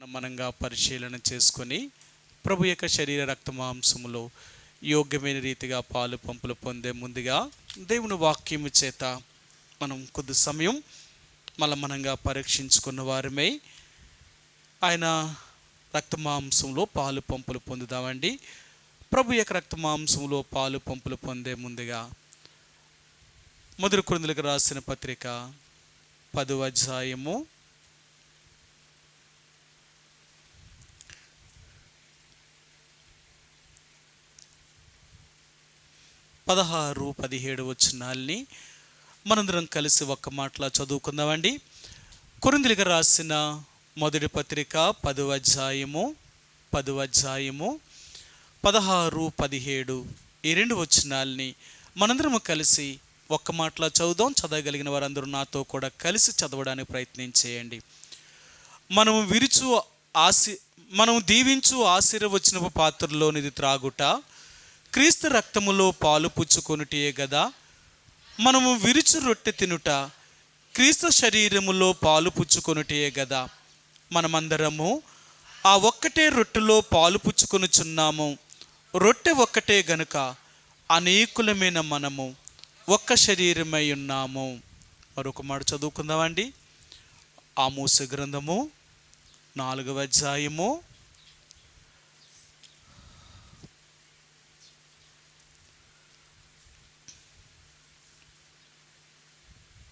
మనంగా పరిశీలన చేసుకొని ప్రభు యొక్క శరీర రక్త మాంసములో యోగ్యమైన రీతిగా పాలు పంపులు పొందే ముందుగా దేవుని వాక్యము చేత మనం కొద్ది సమయం మనంగా పరీక్షించుకున్న వారమై ఆయన రక్త మాంసంలో పాలు పంపులు పొందుదామండి. ప్రభు యొక్క రక్త మాంసంలో పాలు పంపులు పొందే ముందుగా మొదటి కొరింథీయులకు రాసిన పత్రిక 10వ అధ్యాయము 16-17 వచనాల్ని మనందరం కలిసి ఒక్క మాటలా చదువుకుందామండి. కొరింథీయులకు రాసిన మొదటి పత్రిక 10వ అధ్యాయము 16-17 ఈ రెండు వచనాల్ని మనందరం కలిసి ఒక్క మాటలా చదువుదాం. చదవగలిగిన వారందరూ నాతో కూడా కలిసి చదవడానికి ప్రయత్నం చేయండి. మనం దీవించు ఆశీర్వచనపు పాత్రలోనిది త్రాగుట క్రీస్తు రక్తములో పాలు పుచ్చుకొనుటే గదా. మనము విరుచు రొట్టె తినుట క్రీస్తు శరీరములో పాలు పుచ్చుకొనుటే గదా. మనమందరము ఆ ఒక్కటే రొట్టెలో పాలు పుచ్చుకొనుచున్నాము. రొట్టె ఒక్కటే గనుక అనేకులమైన మనము ఒక్క శరీరమై ఉన్నాము. మరొక మాట చదువుకుందామండి. ఆమోసు గ్రంథము 4వ అధ్యాయము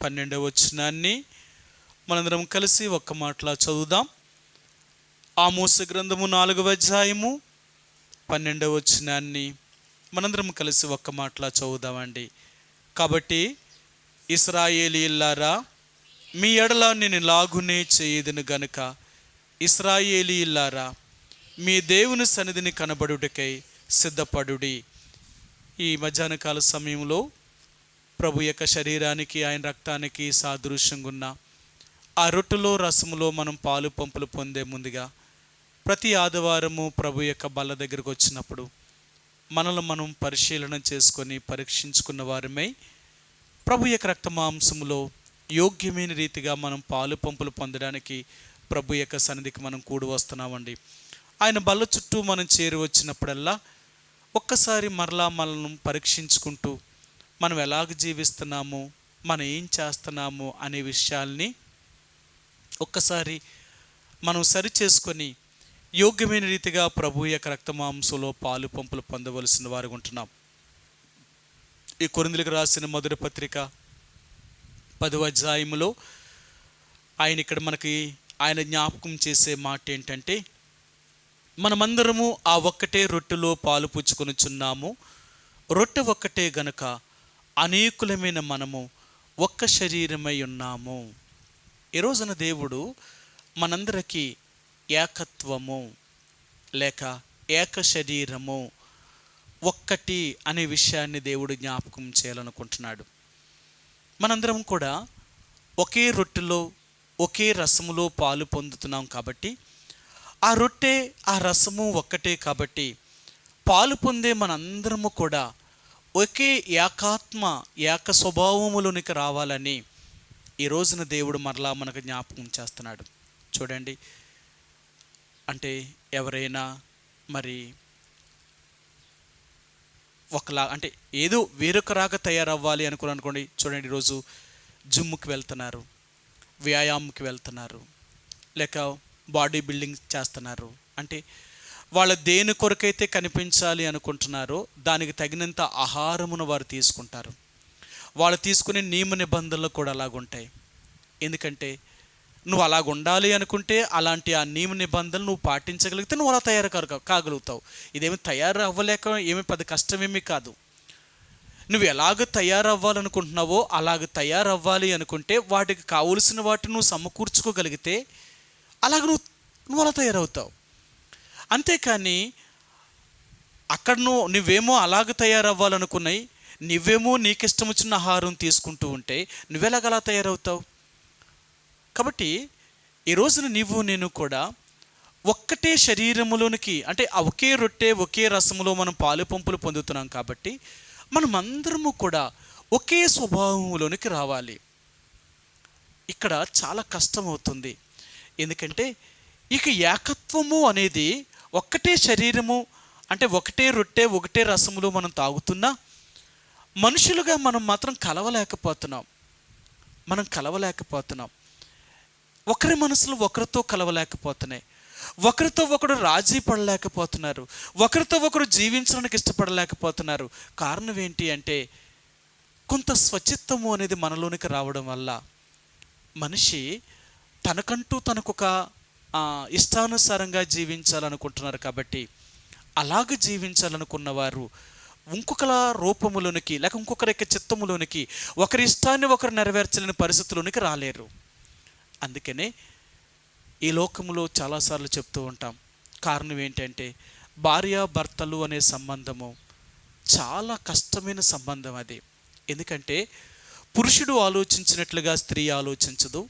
12వ వచనాన్ని మనందరం కలిసి ఒక్క మాటలా చదువుదాం. ఆమోసు గ్రంథము 4వ అధ్యాయము 12వ వచనాన్ని మనందరం కలిసి ఒక్క మాటలా చదువుదామండి. కాబట్టి ఇశ్రాయేలీయులారా, మీ ఎడల నేను ఇలాగునే చేయదును గనుక ఇశ్రాయేలీయులారా, మీ దేవుని సన్నిధిని కనబడుటకై సిద్ధపడుడి. ఈ మధ్యాహ్న కాల సమయంలో ప్రభు యొక్క శరీరానికి ఆయన రక్తానికి సాదృశ్యంగా ఉన్న ఆ రొట్టెలో రసములో మనం పాలు పంపులు పొందే ముందుగా ప్రతి ఆదివారము ప్రభు యొక్క బల్ల దగ్గరకు వచ్చినప్పుడు మనల్ని మనం పరిశీలన చేసుకొని పరీక్షించుకున్న వారమై ప్రభు యొక్క రక్త మాంసములో యోగ్యమైన రీతిగా మనం పాలు పంపులు పొందడానికి ప్రభు యొక్క సన్నిధికి మనం కూడి వస్తున్నామండి. ఆయన బల్ల చుట్టూ మనం చేరి వచ్చినప్పుడల్లా ఒక్కసారి మరలా మనల్ని పరీక్షించుకుంటూ మనం ఎలాగ జీవిస్తున్నాము, మనం ఏం చేస్తున్నాము అనే విషయాల్ని ఒక్కసారి మనం సరిచేసుకొని యోగ్యమైన రీతిగా ప్రభు యొక్క రక్త మాంసంలో పాలు పంపులు పొందవలసిన వారు ఉంటున్నాం. ఈ కొరింథీయులకు రాసిన మొదటి పత్రిక 10వ అధ్యాయములో ఆయన ఇక్కడ మనకి ఆయన జ్ఞాపకం చేసే మాట ఏంటంటే, మనమందరము ఆ ఒక్కటే రొట్టెలో పాలు పుచ్చుకొనుచున్నాము. రొట్టె ఒక్కటే గనుక అనేకులమైన మనము ఒక్క శరీరమై ఉన్నాము. ఈ రోజున దేవుడు మనందరికీ ఏకత్వము లేక ఏక శరీరము ఒక్కటి అనే విషయాన్ని దేవుడు జ్ఞాపకం చేయాలనుకుంటున్నాడు. మనందరం కూడా ఒకే రొట్టెలో ఒకే రసములో పాలు పొందుతున్నాం కాబట్టి, ఆ రొట్టె ఆ రసము ఒక్కటే కాబట్టి పాలు పొందే మనందరము కూడా ఒకే ఏకాత్మ ఏక స్వభావములోనికి రావాలని ఈ రోజున దేవుడు మరలా మనకు జ్ఞాపకం చేస్తున్నాడు. చూడండి, అంటే ఎవరైనా మరి ఒకలా అంటే ఏదో వేరొకరాగా తయారవ్వాలి అనుకోండి. చూడండి, ఈరోజు జిమ్కి వెళ్తున్నారు, వ్యాయామంకి వెళ్తున్నారు, లేక బాడీ బిల్డింగ్ చేస్తున్నారు. అంటే వాళ్ళ దేని కొరకైతే కనిపించాలి అనుకుంటున్నారో దానికి తగినంత ఆహారమును వారు తీసుకుంటారు. వాళ్ళు తీసుకునే నియమ నిబంధనలు కూడా అలాగుంటాయి. ఎందుకంటే నువ్వు అలాగ ఉండాలి అనుకుంటే అలాంటి ఆ నియమ నిబంధనలు నువ్వు పాటించగలిగితే నువ్వు అలా కాగలుగుతావు. ఇదేమి తయారు అవ్వలేక ఏమి పెద్ద కష్టమేమీ కాదు. నువ్వు ఎలాగ తయారవ్వాలనుకుంటున్నావో అలాగ తయారవ్వాలి అనుకుంటే వాటికి కావలసిన వాటిని నువ్వు సమకూర్చుకోగలిగితే అలాగ నువ్వు అలా తయారవుతావు. అంతేకాని అక్కడ నువ్వేమో అలాగ తయారవ్వాలనుకున్నాయి, నువ్వేమో నీకిష్టం వచ్చిన ఆహారం తీసుకుంటూ ఉంటే నువ్వెలాగలా తయారవుతావు? కాబట్టి ఈ రోజున నేను కూడా ఒక్కటే శరీరములోనికి, అంటే ఒకే రొట్టె ఒకే రసములో మనం పాలు పంపులు పొందుతున్నాం కాబట్టి మనం అందరము కూడా ఒకే స్వభావంలోనికి రావాలి. ఇక్కడ చాలా కష్టం అవుతుంది. ఎందుకంటే ఇక ఏకత్వము అనేది ఒక్కటే శరీరము, అంటే ఒకటే రొట్టె ఒకటే రసములు మనం తాగుతున్నా మనుషులుగా మనం మాత్రం కలవలేకపోతున్నాం. ఒకరి మనసులు ఒకరితో కలవలేకపోతున్నాయి. ఒకరితో ఒకరు రాజీ పడలేకపోతున్నారు. ఒకరితో ఒకరు జీవించడానికి ఇష్టపడలేకపోతున్నారు. కారణం ఏంటి అంటే కొంత స్వచిత్తము అనేది మనలోనికి రావడం వల్ల మనిషి తనకంటూ తనకొక ఇష్టానుసారంగా జీవించాలనుకుంటున్నారు. కాబట్టి అలాగ జీవించాలనుకున్న వారు ఇంకొకల రూపములోనికి లేక ఇంకొకరి యొక్క చిత్తములోనికి, ఒకరి ఇష్టాన్ని ఒకరు నెరవేర్చలేని పరిస్థితుల్లోనికి రాలేరు. అందుకనే ఈ లోకంలో చాలాసార్లు చెప్తూ ఉంటాం, కారణం ఏంటంటే భార్యాభర్తలు అనే సంబంధము చాలా కష్టమైన సంబంధం అది. ఎందుకంటే పురుషుడు ఆలోచించినట్లుగా స్త్రీ ఆలోచించదు,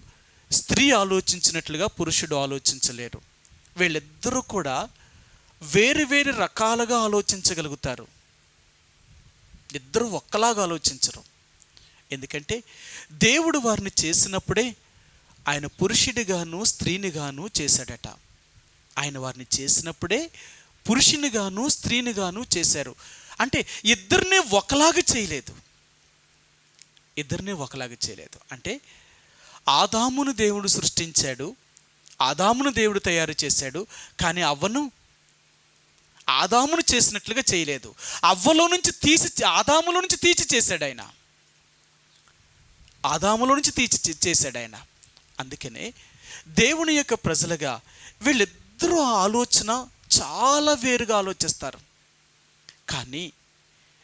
స్త్రీ ఆలోచించినట్లుగా పురుషుడు ఆలోచించలేరు. వీళ్ళిద్దరూ కూడా వేరు వేరు రకాలుగా ఆలోచించగలుగుతారు, ఇద్దరు ఒక్కలాగా ఆలోచించరు. ఎందుకంటే దేవుడు వారిని చేసినప్పుడే ఆయన పురుషుడిగాను స్త్రీనిగాను చేశాడట. ఆయన వారిని చేసినప్పుడే పురుషునిగాను స్త్రీనిగాను చేశారు. అంటే ఇద్దరినే ఒకలాగా చేయలేదు. అంటే ఆదామును దేవుడు సృష్టించాడు, ఆదామును దేవుడు తయారు చేశాడు. కానీ అవ్వను ఆదామును చేసినట్లుగా చేయలేదు. ఆదాములో నుంచి తీసి చేశాడు ఆయన. అందుకనే దేవుని యొక్క ప్రజలుగా వీళ్ళిద్దరూ ఆలోచన చాలా వేరుగా ఆలోచిస్తారు. కానీ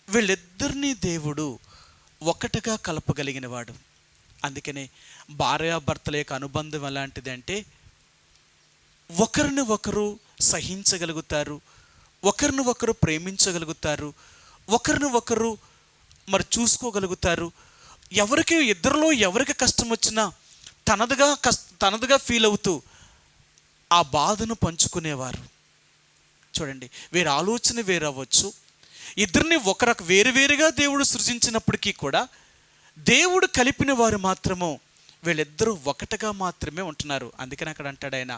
వీళ్ళిద్దరినీ దేవుడు ఒకటిగా కలపగలిగిన వాడు. అందుకనే భార్యాభర్తల యొక్క అనుబంధం ఎలాంటిది అంటే ఒకరిని ఒకరు సహించగలుగుతారు, ఒకరిని ఒకరు ప్రేమించగలుగుతారు, ఒకరిని ఒకరు మరి చూసుకోగలుగుతారు. ఇద్దరిలో ఎవరికి కష్టం వచ్చినా తనదుగా ఫీల్ అవుతూ ఆ బాధను పంచుకునేవారు. చూడండి, వీరి ఆలోచన వేరవ్వచ్చు. ఇద్దరిని వేరువేరుగా దేవుడు సృజించినప్పటికీ కూడా దేవుడు కలిపిన వారు మాత్రము వీళ్ళిద్దరూ ఒకటిగా మాత్రమే ఉంటున్నారు. అందుకని అక్కడ అంటాడు ఆయన,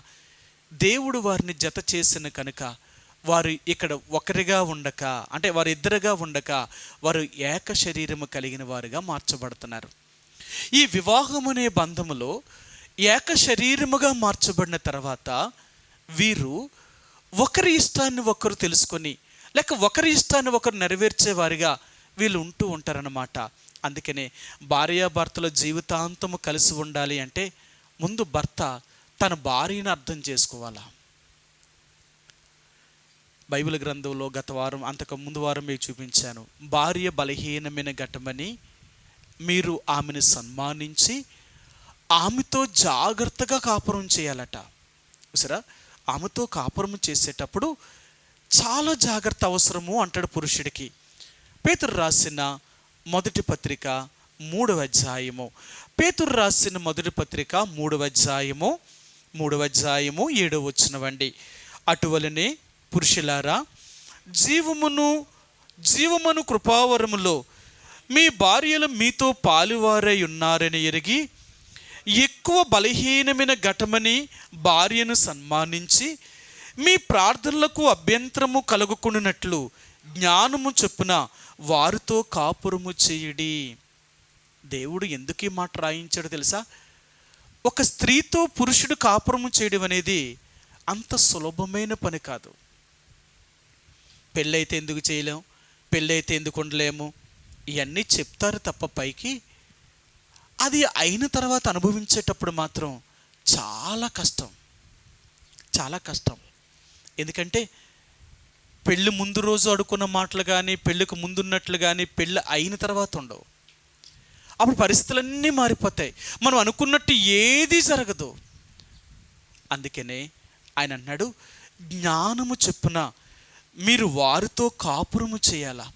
దేవుడు వారిని జత చేసిన కనుక వారు ఇక్కడ ఒకరిగా ఉండక, అంటే వారు ఇద్దరుగా ఉండక వారు ఏక శరీరము కలిగిన వారుగా మార్చబడుతున్నారు. ఈ వివాహం అనే బంధములో ఏక శరీరముగా మార్చబడిన తర్వాత వీరు ఒకరి ఇష్టాన్ని ఒకరు తెలుసుకొని లేక ఒకరి ఇష్టాన్ని ఒకరు నెరవేర్చేవారిగా వీళ్ళు ఉంటూ ఉంటారన్నమాట. అందుకనే భార్యాభర్తల జీవితాంతము కలిసి ఉండాలి అంటే ముందు భర్త తన భార్యను అర్థం చేసుకోవాలా. బైబిల్ గ్రంథంలో గత వారం అంతకు ముందు వారం మీకు చూపించాను, భార్య బలహీనమైన ఘటమని మీరు ఆమెను సన్మానించి ఆమెతో జాగ్రత్తగా కాపురం చేయాలట. సరే, ఆమెతో కాపురం చేసేటప్పుడు చాలా జాగ్రత్త అవసరము అంటాడు పురుషుడికి. పేతురు రాసిన మొదటి పత్రిక 3వ అధ్యాయము, 3వ అధ్యాయము 7వ వచనమండి. అటువలనే పురుషులారా, జీవమును కృపావరములో మీ భార్యలు మీతో పాలువారై ఉన్నారని ఎరిగి ఎక్కువ బలహీనమైన ఘటమని భార్యను సన్మానించి మీ ప్రార్థనలకు అభ్యంతరము కలుగుకున్నట్లు జ్ఞానము చొప్పున వారితో కాపురము చేయుడి. దేవుడు ఎందుకు ఈ మాట రాయించాడో తెలుసా? ఒక స్త్రీతో పురుషుడు కాపురము చేయడం అనేది అంత సులభమైన పని కాదు. పెళ్ళైతే ఎందుకు చేయలేము, పెళ్ళైతే ఎందుకు ఉండలేము, ఇవన్నీ చెప్తారు తప్ప పైకి అది అయిన తర్వాత అనుభవించేటప్పుడు మాత్రం చాలా కష్టం. ఎందుకంటే పెళ్ళి ముందు రోజు అడుకున్న మాటలు కానీ, పెళ్ళికి ముందున్నట్లు కానీ పెళ్ళి అయిన తర్వాత ఉండవు. అప్పుడు పరిస్థితులన్నీ మారిపోతాయి, మనం అనుకున్నట్టు ఏది జరగదు. అందుకనే ఆయన అన్నాడు, జ్ఞానము చొప్పున మీరు వారితో కాపురము చేయాలా.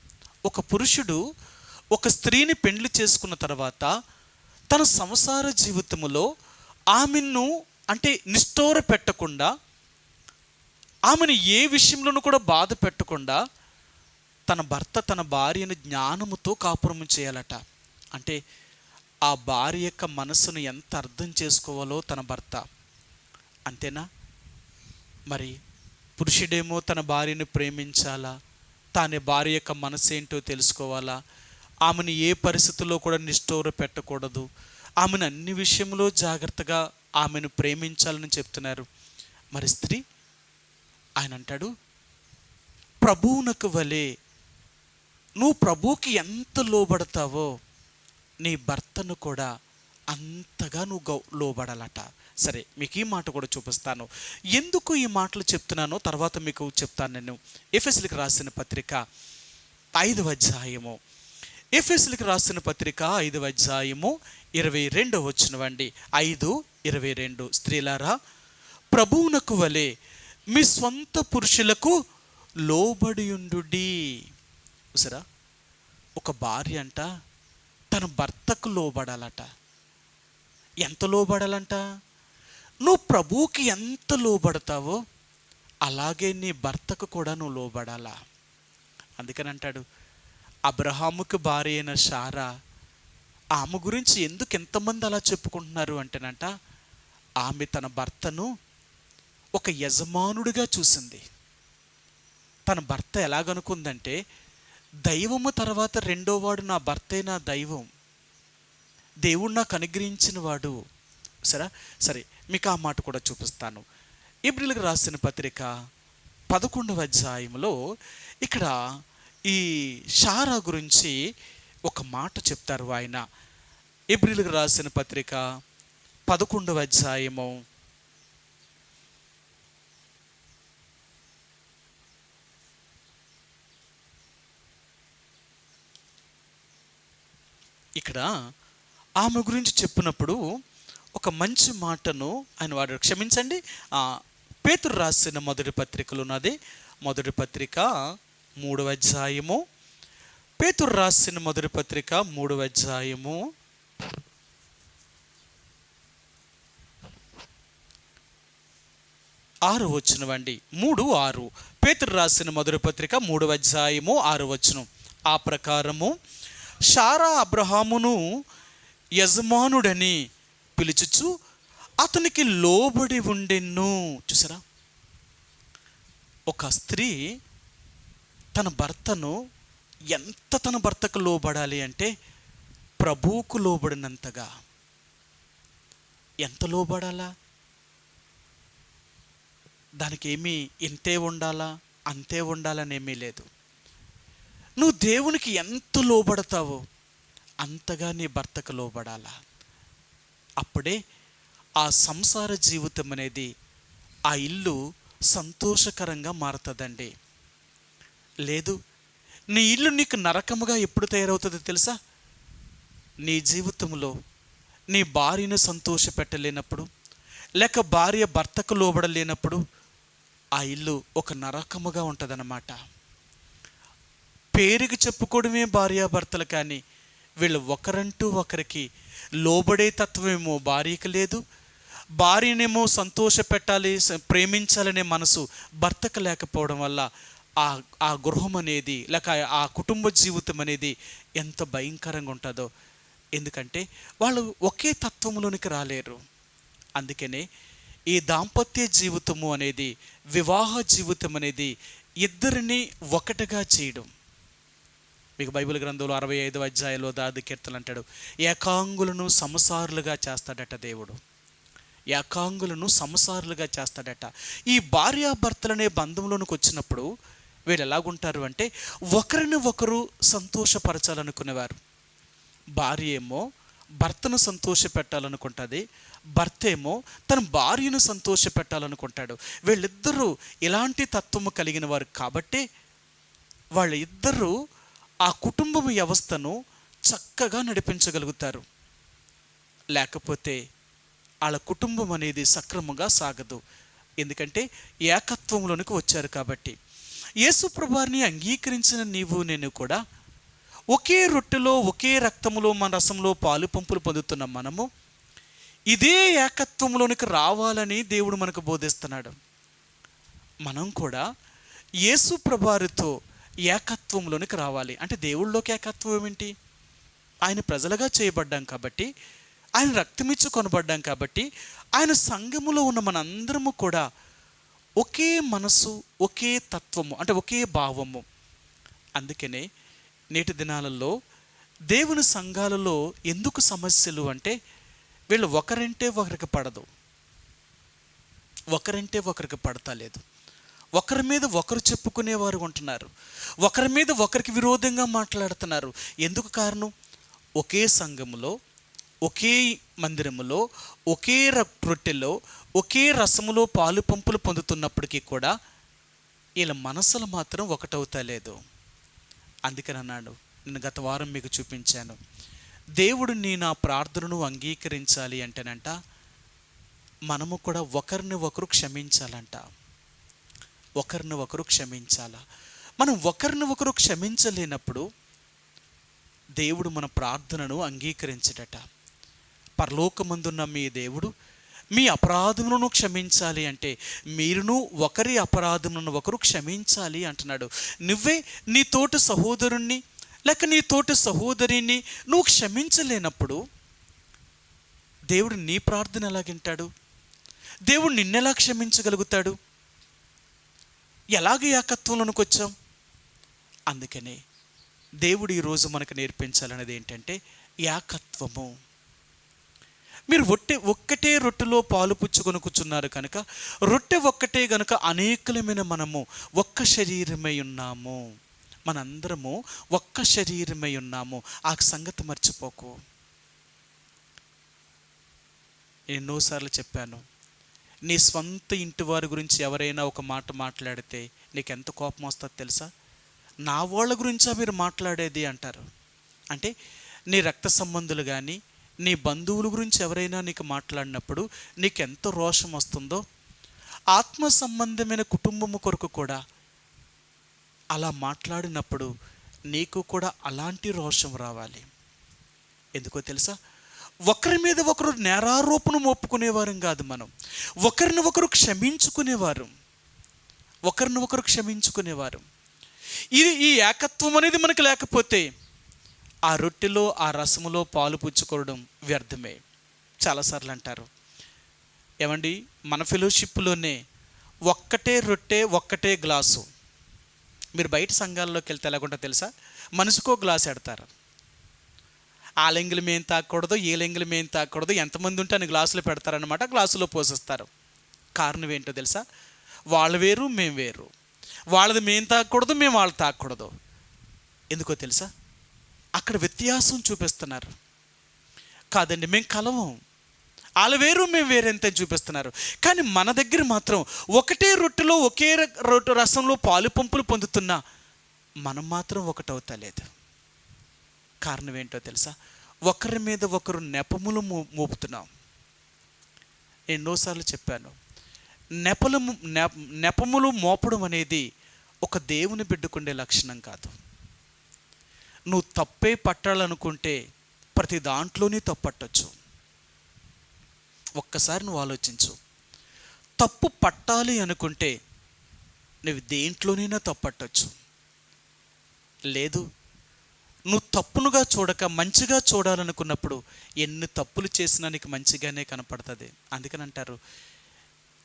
ఒక పురుషుడు ఒక స్త్రీని పెండ్లి చేసుకున్న తర్వాత తన సంసార జీవితములో ఆమెను అంటే నిష్ఠూర పెట్టకుండా, ఆమెను ఏ విషయంలోనూ కూడా బాధ పెట్టకుండా తన భార్యను జ్ఞానముతో కాపురము చేయాలట. అంటే ఆ భార్య యొక్క మనసును ఎంత అర్థం చేసుకోవాలో తన భర్త, అంతేనా? మరి పురుషుడేమో తన భార్యను ప్రేమించాలా, తానే భార్య యొక్క మనసు ఏంటో తెలుసుకోవాలా, ఆమెను ఏ పరిస్థితుల్లో కూడా నిష్ఠూర పెట్టకూడదు, ఆమెను అన్ని విషయంలో జాగ్రత్తగా ఆమెను ప్రేమించాలని చెప్తున్నారు. మరి స్త్రీ, ఆయన అంటాడు, ప్రభువునకు వలె నువ్వు ప్రభువుకి ఎంత లోబడతావో నీ భర్తను కూడా అంతగా నువ్వు లోబడాలట. సరే, మీకు ఈ మాట కూడా చూపిస్తాను. ఎందుకు ఈ మాటలు చెప్తున్నానో తర్వాత మీకు చెప్తాను. నేను ఎఫెసీయులకు రాసిన పత్రిక 5వ అధ్యాయము, ఎఫెసీయులకు రాసిన పత్రిక 5వ అధ్యాయము 22వ వచనం అండి. 5:22, స్త్రీలారా ప్రభువునకు వలె మీ స్వంత పురుషులకు లోబడియుండుడి. సరా, ఒక భార్య అంట తన భర్తకు లోబడాలట. ఎంత లోబడాలంట? నువ్వు ప్రభువుకి ఎంత లోబడతావో అలాగే నీ భర్తకు కూడా నువ్వు లోబడాలా. అందుకని అంటాడు, అబ్రహాముకు భార్య అయిన శారా, ఆమె గురించి ఎందుకు ఎంతమంది అలా చెప్పుకుంటున్నారు అంటేనంట, ఆమె తన భర్తను ఒక యజమానుడిగా చూసింది. తన భర్త ఎలాగనుకుందంటే, దైవము తర్వాత రెండోవాడు నా భర్తే నా దైవం, దేవుడు నాకు అనుగ్రహించిన వాడు. సరే, మీకు ఆ మాట కూడా చూపిస్తాను. హెబ్రీయులకు రాసిన పత్రిక 11వ అధ్యాయంలో ఇక్కడ ఈ శారా గురించి ఒక మాట చెప్తారు ఆయన. హెబ్రీయులకు రాసిన పత్రిక 11వ అధ్యాయము ఇక్కడ ఆమె గురించి చెప్పినప్పుడు ఒక మంచి మాటను ఆయన వాడు. క్షమించండి, పేతురు రాసిన మొదటి పత్రికలు ఉన్నది, మొదటి పత్రిక 3వ అధ్యాయము, పేతురు రాసిన మొదటి పత్రిక 3వ అధ్యాయము 6వ వచనం అండి. 3:6, పేతురు రాసిన మొదటి పత్రిక 3వ అధ్యాయము 6వ వచనం. ఆ ప్రకారము శారా అబ్రహామును యజమానుడని పిలుచుచు అతనికి లోబడి ఉండెను. చూసారా, ఒక స్త్రీ తన భర్తను తన భర్తకు లోబడాలి అంటే ప్రభువుకు లోబడినంతగా. ఎంత లోబడాలా? దానికి ఏమీ ఇంతే ఉండాలా అంతే ఉండాలని ఏమీ లేదు. నువ్వు దేవునికి ఎంత లోబడతావో అంతగా నీ భర్తకు లోబడాలా. అప్పుడే ఆ సంసార జీవితం అనేది, ఆ ఇల్లు సంతోషకరంగా మారుతుందండి. లేదు, నీ ఇల్లు నీకు నరకముగా ఎప్పుడు తయారవుతుందో తెలుసా? నీ జీవితంలో నీ భార్యను సంతోషపెట్టలేనప్పుడు, లేక భార్య భర్తకు లోబడలేనప్పుడు ఆ ఇల్లు ఒక నరకముగా ఉంటుందన్నమాట. పేరుకి చెప్పుకోవడమే భార్యాభర్తలు, కానీ వీళ్ళు ఒకరంటూ ఒకరికి లోబడే తత్వమేమో భార్యకి లేదు, భార్యనేమో సంతోష పెట్టాలి ప్రేమించాలనే మనసు భర్తకు లేకపోవడం వల్ల ఆ గృహం అనేది, లేక ఆ కుటుంబ జీవితం అనేది ఎంత భయంకరంగా ఉంటుందో. ఎందుకంటే వాళ్ళు ఒకే తత్వంలోనికి రాలేరు. అందుకనే ఈ దాంపత్య జీవితము అనేది, వివాహ జీవితం అనేది ఇద్దరిని ఒకటిగా చేయడం. మీకు బైబిల్ గ్రంథంలో 65వ అధ్యాయంలో దావీదు కీర్తనలు అంటాడు, ఏకాంగులను సమసారులుగా చేస్తాడట దేవుడు. ఏకాంగులను సమసారులుగా చేస్తాడట. ఈ భార్యాభర్తలనే బంధంలోనికి వచ్చినప్పుడు వీళ్ళు ఎలాగుంటారు అంటే, ఒకరిని ఒకరు సంతోషపరచాలనుకునేవారు. భార్య ఏమో భర్తను సంతోష పెట్టాలనుకుంటుంది, భర్త ఏమో తన భార్యను సంతోష పెట్టాలనుకుంటాడు. వీళ్ళిద్దరూ ఇలాంటి తత్వము కలిగిన వారు కాబట్టి వాళ్ళిద్దరూ ఆ కుటుంబ వ్యవస్థను చక్కగా నడిపించగలుగుతారు. లేకపోతే వాళ్ళ కుటుంబం అనేది సక్రమంగా సాగదు. ఎందుకంటే ఏకత్వంలోనికి వచ్చారు కాబట్టి. యేసు ప్రభువుని అంగీకరించిన నీవు నేను కూడా ఒకే రొట్టెలో ఒకే రక్తములో మన రసంలో పాలు పంపులు పొందుతున్న మనము ఇదే ఏకత్వంలోనికి రావాలని దేవుడు మనకు బోధిస్తున్నాడు. మనం కూడా యేసు ప్రభువుతో ఏకత్వంలోనికి రావాలి. అంటే దేవుళ్ళలోకి ఏకత్వం ఏంటి? ఆయన ప్రజలుగా చేయబడ్డాం కాబట్టి, ఆయన రక్తమిచ్చి కొనబడ్డాం కాబట్టి, ఆయన సంఘములో ఉన్న మనందరము కూడా ఒకే మనసు, ఒకే తత్వము, అంటే ఒకే భావము. అందుకనే నేటి దినాలలో దేవుని సంఘాలలో ఎందుకు సమస్యలు అంటే, వీళ్ళు ఒకరంటే ఒకరికి పడదు, ఒకరంటే ఒకరికి పడతలేదు, ఒకరి మీద ఒకరు చెప్పుకునేవారు ఉంటున్నారు, ఒకరి మీద ఒకరికి విరోధంగా మాట్లాడుతున్నారు. ఎందుకు కారణం? ఒకే సంఘములో, ఒకే మందిరములో, ఒకే రొట్టెలో, ఒకే రసములో పాలు పంపులు పొందుతున్నప్పటికీ కూడా వీళ్ళ మనసులు మాత్రం ఒకటవుతలేదు. అందుకని అన్నాడు, నేను గత వారం మీకు చూపించాను, దేవుడు నా ప్రార్థనను అంగీకరించాలి అంటేనంట మనము కూడా ఒకరిని ఒకరు క్షమించాలంట. ఒకరిని ఒకరు క్షమించాల. మనం ఒకరిని ఒకరు క్షమించలేనప్పుడు దేవుడు మన ప్రార్థనను అంగీకరించడట. పరలోకమందున్న మీ దేవుడు మీ అపరాధములను క్షమించాలి అంటే మీరును ఒకరి అపరాధములను ఒకరు క్షమించాలి అంటున్నాడు. నువ్వే నీ తోటి సహోదరుణ్ణి లేక నీ తోటి సహోదరిని నువ్వు క్షమించలేనప్పుడు దేవుడు నీ ప్రార్థన ఎలాగింటాడు? దేవుడు నిన్నెలా క్షమించగలుగుతాడు? ఎలాగ ఏకత్వంలోనికి వచ్చాం? అందుకనే దేవుడు ఈరోజు మనకు నేర్పించాలనేది ఏంటంటే ఏకత్వము. మీరు ఒక్కటే రొట్టెలో పాలు పుచ్చుకొని కూర్చున్నారు కనుక, రొట్టె ఒక్కటే గనుక అనేకులమైన మనము ఒక్క శరీరమై ఉన్నాము. మనందరము ఒక్క శరీరమై ఉన్నాము. ఆ సంగతి మర్చిపోకు. ఎన్నోసార్లు చెప్పాను, నీ స్వంత ఇంటి వారి గురించి ఎవరైనా ఒక మాట మాట్లాడితే నీకెంత కోపం వస్తుందో తెలుసా? నా వాళ్ళ గురించా మీరు మాట్లాడేది అంటారు. అంటే నీ రక్త సంబంధులు కానీ నీ బంధువుల గురించి ఎవరైనా నీకు మాట్లాడినప్పుడు నీకెంత రోషం వస్తుందో, ఆత్మ సంబంధమైన కుటుంబము కొరకు కూడా అలా మాట్లాడినప్పుడు నీకు కూడా అలాంటి రోషం రావాలి. ఎందుకో తెలుసా? ఒకరి మీద ఒకరు నేరారోపణ మోపుకునేవారు కాదు, మనం ఒకరిని ఒకరు క్షమించుకునేవారు, ఒకరిని ఒకరు క్షమించుకునేవారు. ఈ ఏకత్వం అనేది మనకు లేకపోతే ఆ రొట్టెలో ఆ రసములో పాలు పుచ్చుకోవడం వ్యర్థమే. చాలాసార్లు అంటారు, ఏమండి మన ఫెలోషిప్లోనే ఒక్కటే రొట్టె ఒక్కటే గ్లాసు. మీరు బయట సంఘాల్లోకి వెళ్తే ఎలాగుంటో తెలుసా? మనిషికో గ్లాస్ ఎడతారు. ఆ లెంగులు మేము తాగకూడదు, ఏ లెంగులు మేము తాగకూడదు, ఎంతమంది ఉంటే అని గ్లాసులు పెడతారనమాట, గ్లాసులో పోసేస్తారు. కారణం ఏంటో తెలుసా? వాళ్ళు వేరు మేము వేరు, వాళ్ళది మేము తాగకూడదు, మేము వాళ్ళు తాగకూడదు. ఎందుకో తెలుసా? అక్కడ వ్యత్యాసం చూపిస్తున్నారు. కాదండి మేము కలవం, వాళ్ళు వేరు మేము వేరేంత చూపిస్తున్నారు. కానీ మన దగ్గర మాత్రం ఒకటే రొట్టెలో ఒకే రొట్టె రసంలో పాలు పంపులు పొందుతున్నా మనం మాత్రం ఒకటవుతలేదు. కారణం ఏంటో తెలుసా? ఒకరి మీద ఒకరు నెపములు మోపుతున్నాం. ఎన్నోసార్లు చెప్పాను, నెపములు మోపడం అనేది ఒక దేవుని బిడ్డకుండే లక్షణం కాదు. నువ్వు తప్పే పట్టాలనుకుంటే ప్రతి దాంట్లోనే తప్పట్టచ్చు. ఒక్కసారి నువ్వు ఆలోచించు. తప్పు పట్టాలి అనుకుంటే నువ్వు దేంట్లోనైనా తప్పట్టచ్చు. లేదు, నువ్వు తప్పునుగా చూడక మంచిగా చూడాలనుకున్నప్పుడు ఎన్ని తప్పులు చేసినా నీకు మంచిగానే కనపడుతుంది. అందుకని అంటారు,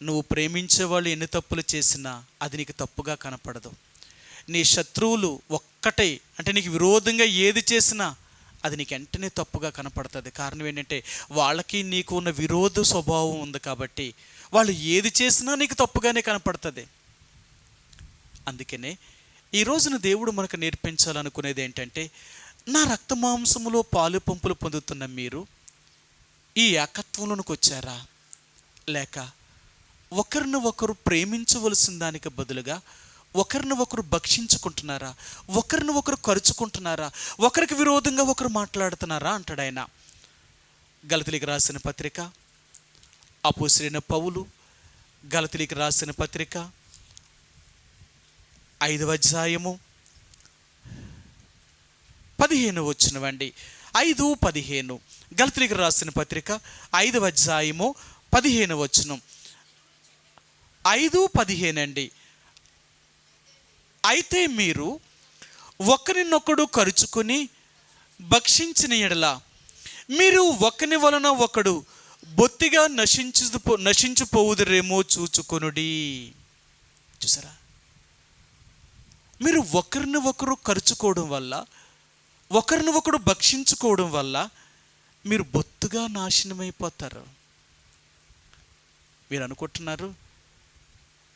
నువ్వు ప్రేమించే వాళ్ళు ఎన్ని తప్పులు చేసినా అది నీకు తప్పుగా కనపడదు. నీ శత్రువులు ఒక్కటే, అంటే నీకు విరోధంగా ఏది చేసినా అది నీకు వెంటనే తప్పుగా కనపడుతుంది. కారణం ఏంటంటే వాళ్ళకి నీకు ఉన్న విరోధ స్వభావం ఉంది కాబట్టి వాళ్ళు ఏది చేసినా నీకు తప్పుగానే కనపడుతుంది. అందుకనే ఈ రోజున దేవుడు మనకు నేర్పించాలనుకునేది ఏంటంటే, నా రక్త మాంసములో పాలు పంపులు పొందుతున్న మీరు ఈ ఏకత్వంలోనికి వచ్చారా? లేక ఒకరిని ఒకరు ప్రేమించవలసిన దానికి బదులుగా ఒకరిని ఒకరు భక్షించుకుంటున్నారా? ఒకరిని ఒకరు కరుచుకుంటున్నారా? ఒకరికి విరోధంగా ఒకరు మాట్లాడుతున్నారా అంటాడు ఆయన. గలతీయులకు రాసిన పత్రిక, అపోస్తలుడైన పౌలు గలతీయులకు రాసిన పత్రిక 5వ అధ్యాయము 15వ వచనమండి. 5:15 గలతీయులకు రాసిన పత్రిక 5వ అధ్యాయము 15వ వచనం. 5:15 అండి. అయితే మీరు ఒకరినొకడు కరుచుకొని భక్షించిన ఎడల మీరు ఒకని వలన ఒకడు బొత్తిగా నశించిపోవుదురేమో చూచుకొనుడి. చూసారా? మీరు ఒకరిని ఒకరు ఖర్చుకోవడం వల్ల, ఒకరిని ఒకరు భక్షించుకోవడం వల్ల మీరు బొత్తుగా నాశనమైపోతారు. మీరు అనుకుంటున్నారు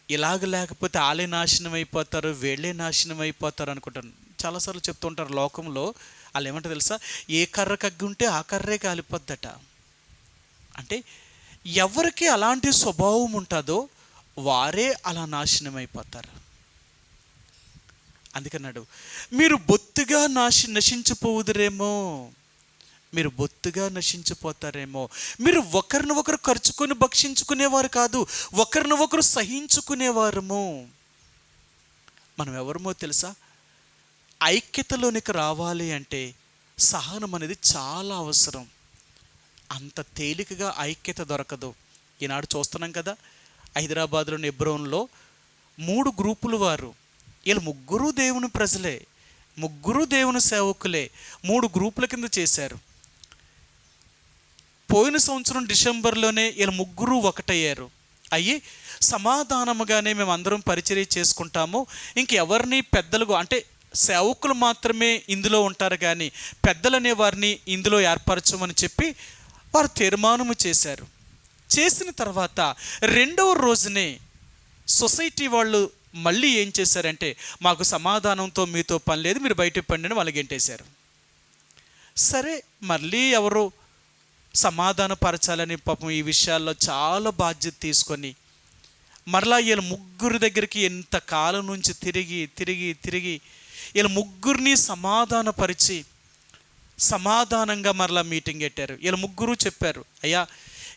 ఇలాగ లేకపోతే వాళ్ళే నాశనం అయిపోతారు, వీళ్ళే నాశనం అయిపోతారు అనుకుంటారు. చాలాసార్లు చెప్తుంటారు లోకంలో. వాళ్ళు ఏమంటారు తెలుసా? ఏ కర్ర కగ్గుంటే ఆ కర్రే కాలిపోద్దట. అంటే ఎవరికి అలాంటి స్వభావం ఉంటుందో వారే అలా నాశనం అయిపోతారు. అందుకన్నాడు, మీరు బొత్తుగా నశించిపోవుదురేమో, మీరు బొత్తుగా నశించిపోతారేమో. మీరు ఒకరిని ఒకరు ఖర్చుకొని భక్షించుకునేవారు కాదు, ఒకరిని ఒకరు సహించుకునేవారము. మనం ఎవరమో తెలుసా? ఐక్యతలోనికి రావాలి అంటే సహనం అనేది చాలా అవసరం. అంత తేలికగా ఐక్యత దొరకదు. ఈనాడు చూస్తున్నాం కదా, హైదరాబాద్లోని ఎబ్రోన్లో 3 గ్రూపులు వారు. వీళ్ళు ముగ్గురు దేవుని ప్రజలే, ముగ్గురు దేవుని సేవకులే. 3 గ్రూపుల కింద చేశారు. పోయిన సంవత్సరం డిసెంబర్లోనే వీళ్ళు ముగ్గురు ఒకటయ్యారు. అయ్యి సమాధానముగానే మేము అందరం పరిచర్య చేసుకుంటాము, ఇంకెవరిని పెద్దలుగా అంటే సేవకులు మాత్రమే ఇందులో ఉంటారు కానీ పెద్దలనే వారిని ఇందులో ఏర్పరచమని చెప్పి వారు తీర్మానము చేశారు. చేసిన తర్వాత 2వ రోజునే సొసైటీ వాళ్ళు మళ్ళీ ఏం చేశారంటే, మాకు సమాధానంతో మీతో పని లేదు, మీరు బయటకు పండి అని వాళ్ళు గెంటేశారు. సరే, మళ్ళీ ఎవరు సమాధానపరచాలని పాపం ఈ విషయాల్లో చాలా బాధ్యత తీసుకొని మరలా వీళ్ళ ముగ్గురు దగ్గరికి ఎంత కాలం నుంచి తిరిగి వీళ్ళ ముగ్గురిని సమాధానపరిచి సమాధానంగా మరలా మీటింగ్ పెట్టారు. వీళ్ళ ముగ్గురు చెప్పారు, అయ్యా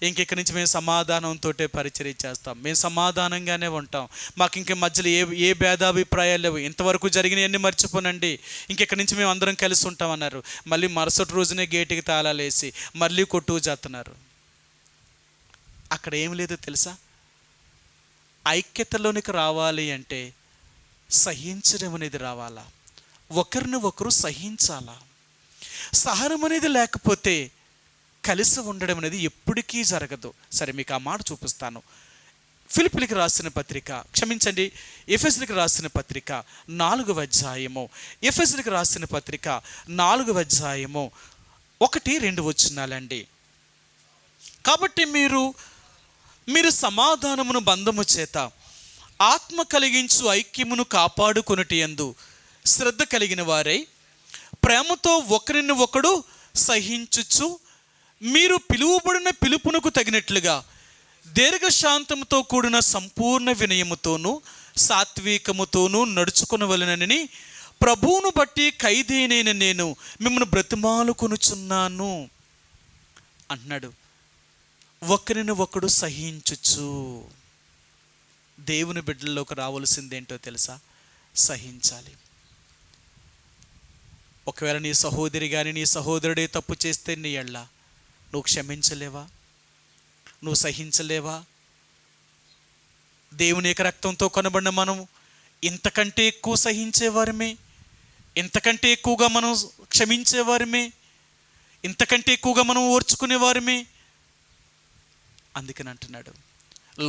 ఇంకెక్కడి నుంచి మేము సమాధానంతో పరిచర్య చేస్తాం, మేము సమాధానంగానే ఉంటాం, మాకు ఇంక మధ్యలో ఏ భేదాభిప్రాయాలు లేవు, ఇంతవరకు జరిగినవన్నీ మర్చిపోనండి, ఇంకెక్కడి నుంచి మేము అందరం కలిసి ఉంటామన్నారు. మళ్ళీ మరుసటి రోజునే గేటుకి తాళాలేసి మళ్ళీ కొట్టుకు చేస్తున్నారు. అక్కడ ఏం లేదో తెలుసా? ఐక్యతలోనికి రావాలి అంటే సహించడం అనేది రావాలా, ఒకరిని ఒకరు సహించాలా. సహనం అనేది లేకపోతే కలిసి ఉండడం అనేది ఎప్పటికీ జరగదు. సరే, మీకు ఆ మాట చూపిస్తాను. ఫిలిప్పీలకు రాసిన పత్రిక, క్షమించండి, ఎఫెసీయులకు రాసిన పత్రిక 4వ అధ్యాయము, ఎఫెసీయులకు రాసిన పత్రిక 4వ అధ్యాయము 1-2 వచనాలండి. కాబట్టి మీరు సమాధానమును బంధము చేత ఆత్మ కలిగించు ఐక్యమును కాపాడుకొనుట యందు శ్రద్ధ కలిగిన వారై ప్రేమతో ఒకరిని ఒకడు సహించుచు, మీరు పిలువబడిన పిలుపునకు తగినట్లుగా దీర్ఘశాంతముతో కూడిన సంపూర్ణ వినయముతోనూ సాత్వికముతోనూ నడుచుకొనవలెనని ప్రభువును బట్టి ఖైదీనైన నేను మిమ్మల్ని బ్రతిమాలుకొనుచున్నాను అంటున్నాడు. ఒకరిని ఒకడు సహించుచు. దేవుని బిడ్డల్లోకి రావాల్సిందేంటో తెలుసా? సహించాలి. ఒకవేళ నీ సహోదరి కానీ నీ సహోదరుడే తప్పు చేస్తే నీ ఎళ్ళ నువ్వు క్షమించలేవా? నువ్వు సహించలేవా? దేవుని యొక్క రక్తంతో కొనబడిన మనం ఇంతకంటే ఎక్కువ సహించేవారమే, ఇంతకంటే ఎక్కువగా మనం క్షమించేవారమే, ఇంతకంటే ఎక్కువగా మనం ఓర్చుకునేవారమే. అందుకని అంటున్నాడు,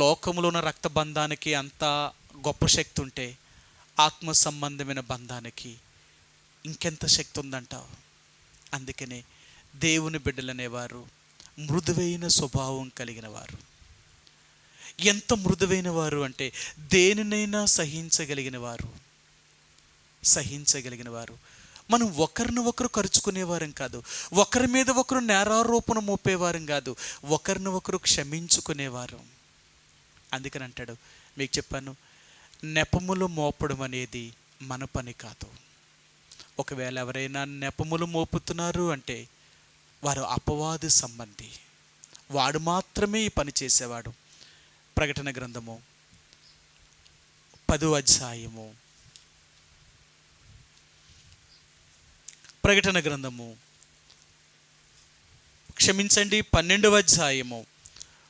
లోకంలో ఉన్న రక్త బంధానికి అంత గొప్ప శక్తి ఉంటే ఆత్మ సంబంధమైన బంధానికి ఇంకెంత శక్తి ఉందంటావు? అందుకనే దేవుని బిడ్డలనేవారు మృదువైన స్వభావం కలిగిన వారు. ఎంత మృదువైన వారు అంటే దేనినైనా సహించగలిగిన వారు. మనం ఒకరిని ఒకరు ఖర్చుకునేవారం కాదు, ఒకరి మీద ఒకరు నేరారోపణ మోపేవారం కాదు, ఒకరిని ఒకరు క్షమించుకునేవారు. అందుకని అంటాడు, మీకు చెప్పాను, నెపములు మోపడం అనేది మన పని కాదు. ఒకవేళ ఎవరైనా నెపములు మోపుతున్నారు అంటే వారు అపవాది సంబంధి, వాడు మాత్రమే ఈ పని చేసేవాడు. ప్రకటన గ్రంథము 10వ అధ్యాయము, ప్రకటన గ్రంథము 12వ అధ్యాయము,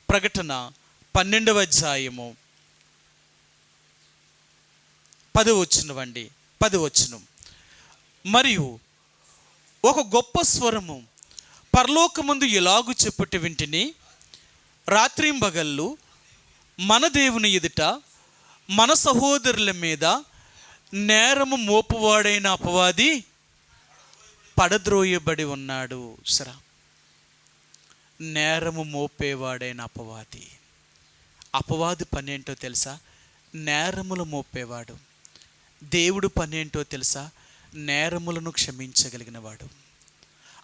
ప్రకటన 12వ అధ్యాయము 10వ వచనం. మరియు ఒక గొప్ప స్వరము పరలోకమందు ఎలాగు చెప్పుట వింటిని, రాత్రింబగళ్ళు మన దేవుని ఎదుట మన సహోదరుల మీద నేరము మోపువాడైన అపవాది పడద్రోయబడి ఉన్నాడు. సరే, నేరము మోపేవాడైన అపవాది పని ఏంటో తెలుసా? నేరములు మోపేవాడు. దేవుడు పని ఏంటో తెలుసా? నేరములను క్షమించగలిగినవాడు,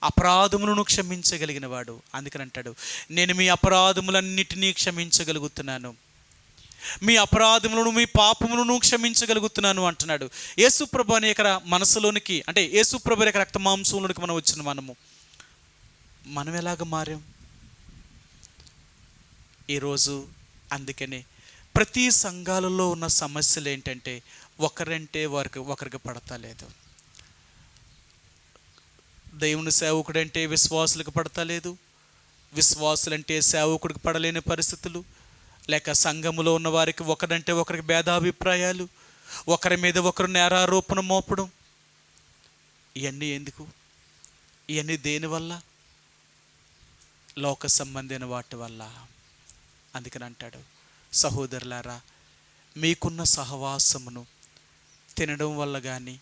అపరాధములను క్షమించగలిగినవాడు. అందుకని అంటాడు, నేను మీ అపరాధములన్నిటినీ క్షమించగలుగుతున్నాను, మీ అపరాధములను మీ పాపములను క్షమించగలుగుతున్నాను అంటున్నాడు. యేసుప్రభు అనే యొక్క మనసులోనికి, అంటే యేసుప్రభు యొక్క రక్త మాంసంలోనికి మనం వచ్చిన మనం ఎలాగ మారాం ఈరోజు? అందుకనే ప్రతి సంఘాలలో ఉన్న సమస్యలు ఏంటంటే ఒకరంటే ఒకరికి పడతలేదు. దేవుని సేవకుడంటే విశ్వాసులకు పడతలేదు, విశ్వాసులంటే సేవకుడికి పడలేని పరిస్థితులు, లేక సంఘములో ఉన్న వారికి ఒకరంటే ఒకరికి భేదాభిప్రాయాలు, ఒకరి మీద ఒకరు నేరారోపణ మోపడం. ఇవన్నీ ఎందుకు? ఇవన్నీ దేనివల్ల? లోక సంబంధమైన వాటి వల్ల. అందుకని అంటాడు, సహోదరులారా, మీకున్న సహవాసమును తినడం వల్ల కానీ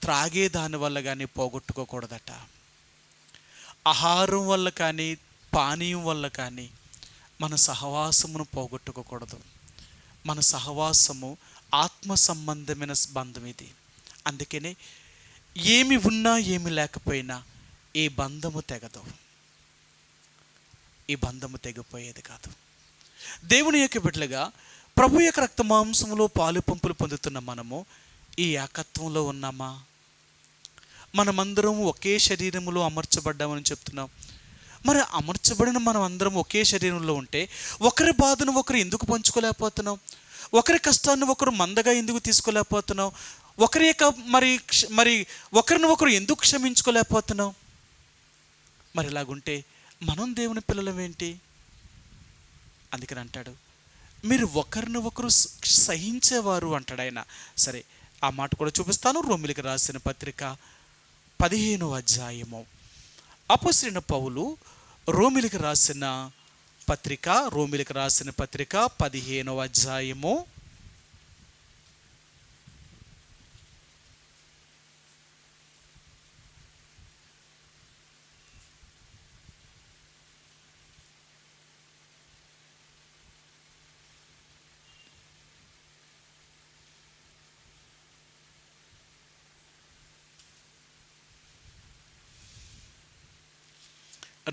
త్రాగే దాని వల్ల కానీ పోగొట్టుకోకూడదట. ఆహారం వల్ల కానీ పానీయం వల్ల కానీ మన సహవాసమును పోగొట్టుకోకూడదు. మన సహవాసము ఆత్మ సంబంధమైన బంధం ఇది. అందుకనే ఏమి ఉన్నా ఏమి లేకపోయినా ఈ బంధము తెగదు, ఈ బంధము తెగిపోయేది కాదు. దేవుని యొక్క బిడ్డలుగా ప్రభు యొక్క రక్త మాంసములో పాలు పంపులు పొందుతున్న మనము ఈ ఏకత్వంలో ఉన్నామా? మనమందరం ఒకే శరీరములో అమర్చబడ్డామని చెప్తున్నాం. మరి అమర్చబడిన మనం అందరం ఒకే శరీరంలో ఉంటే ఒకరి బాధను ఒకరు ఎందుకు పంచుకోలేకపోతున్నాం? ఒకరి కష్టాన్ని ఒకరు మందగా ఎందుకు తీసుకోలేకపోతున్నాం? ఒకరి యొక్క మరి ఒకరిని ఒకరు ఎందుకు క్షమించుకోలేకపోతున్నాం? మరి ఇలాగుంటే మనం దేవుని పిల్లలమేంటి? అందుకని అంటాడు, మీరు ఒకరిని ఒకరు సహించేవారు అంటాడు ఆయన. సరే, ఆ మాట కూడా చూపిస్తాను. రోమిలికి రాసిన పత్రిక 15వ అధ్యాయము. అపోస్తలుడైన పౌలు రోమిలికి రాసిన పత్రిక 15వ అధ్యాయము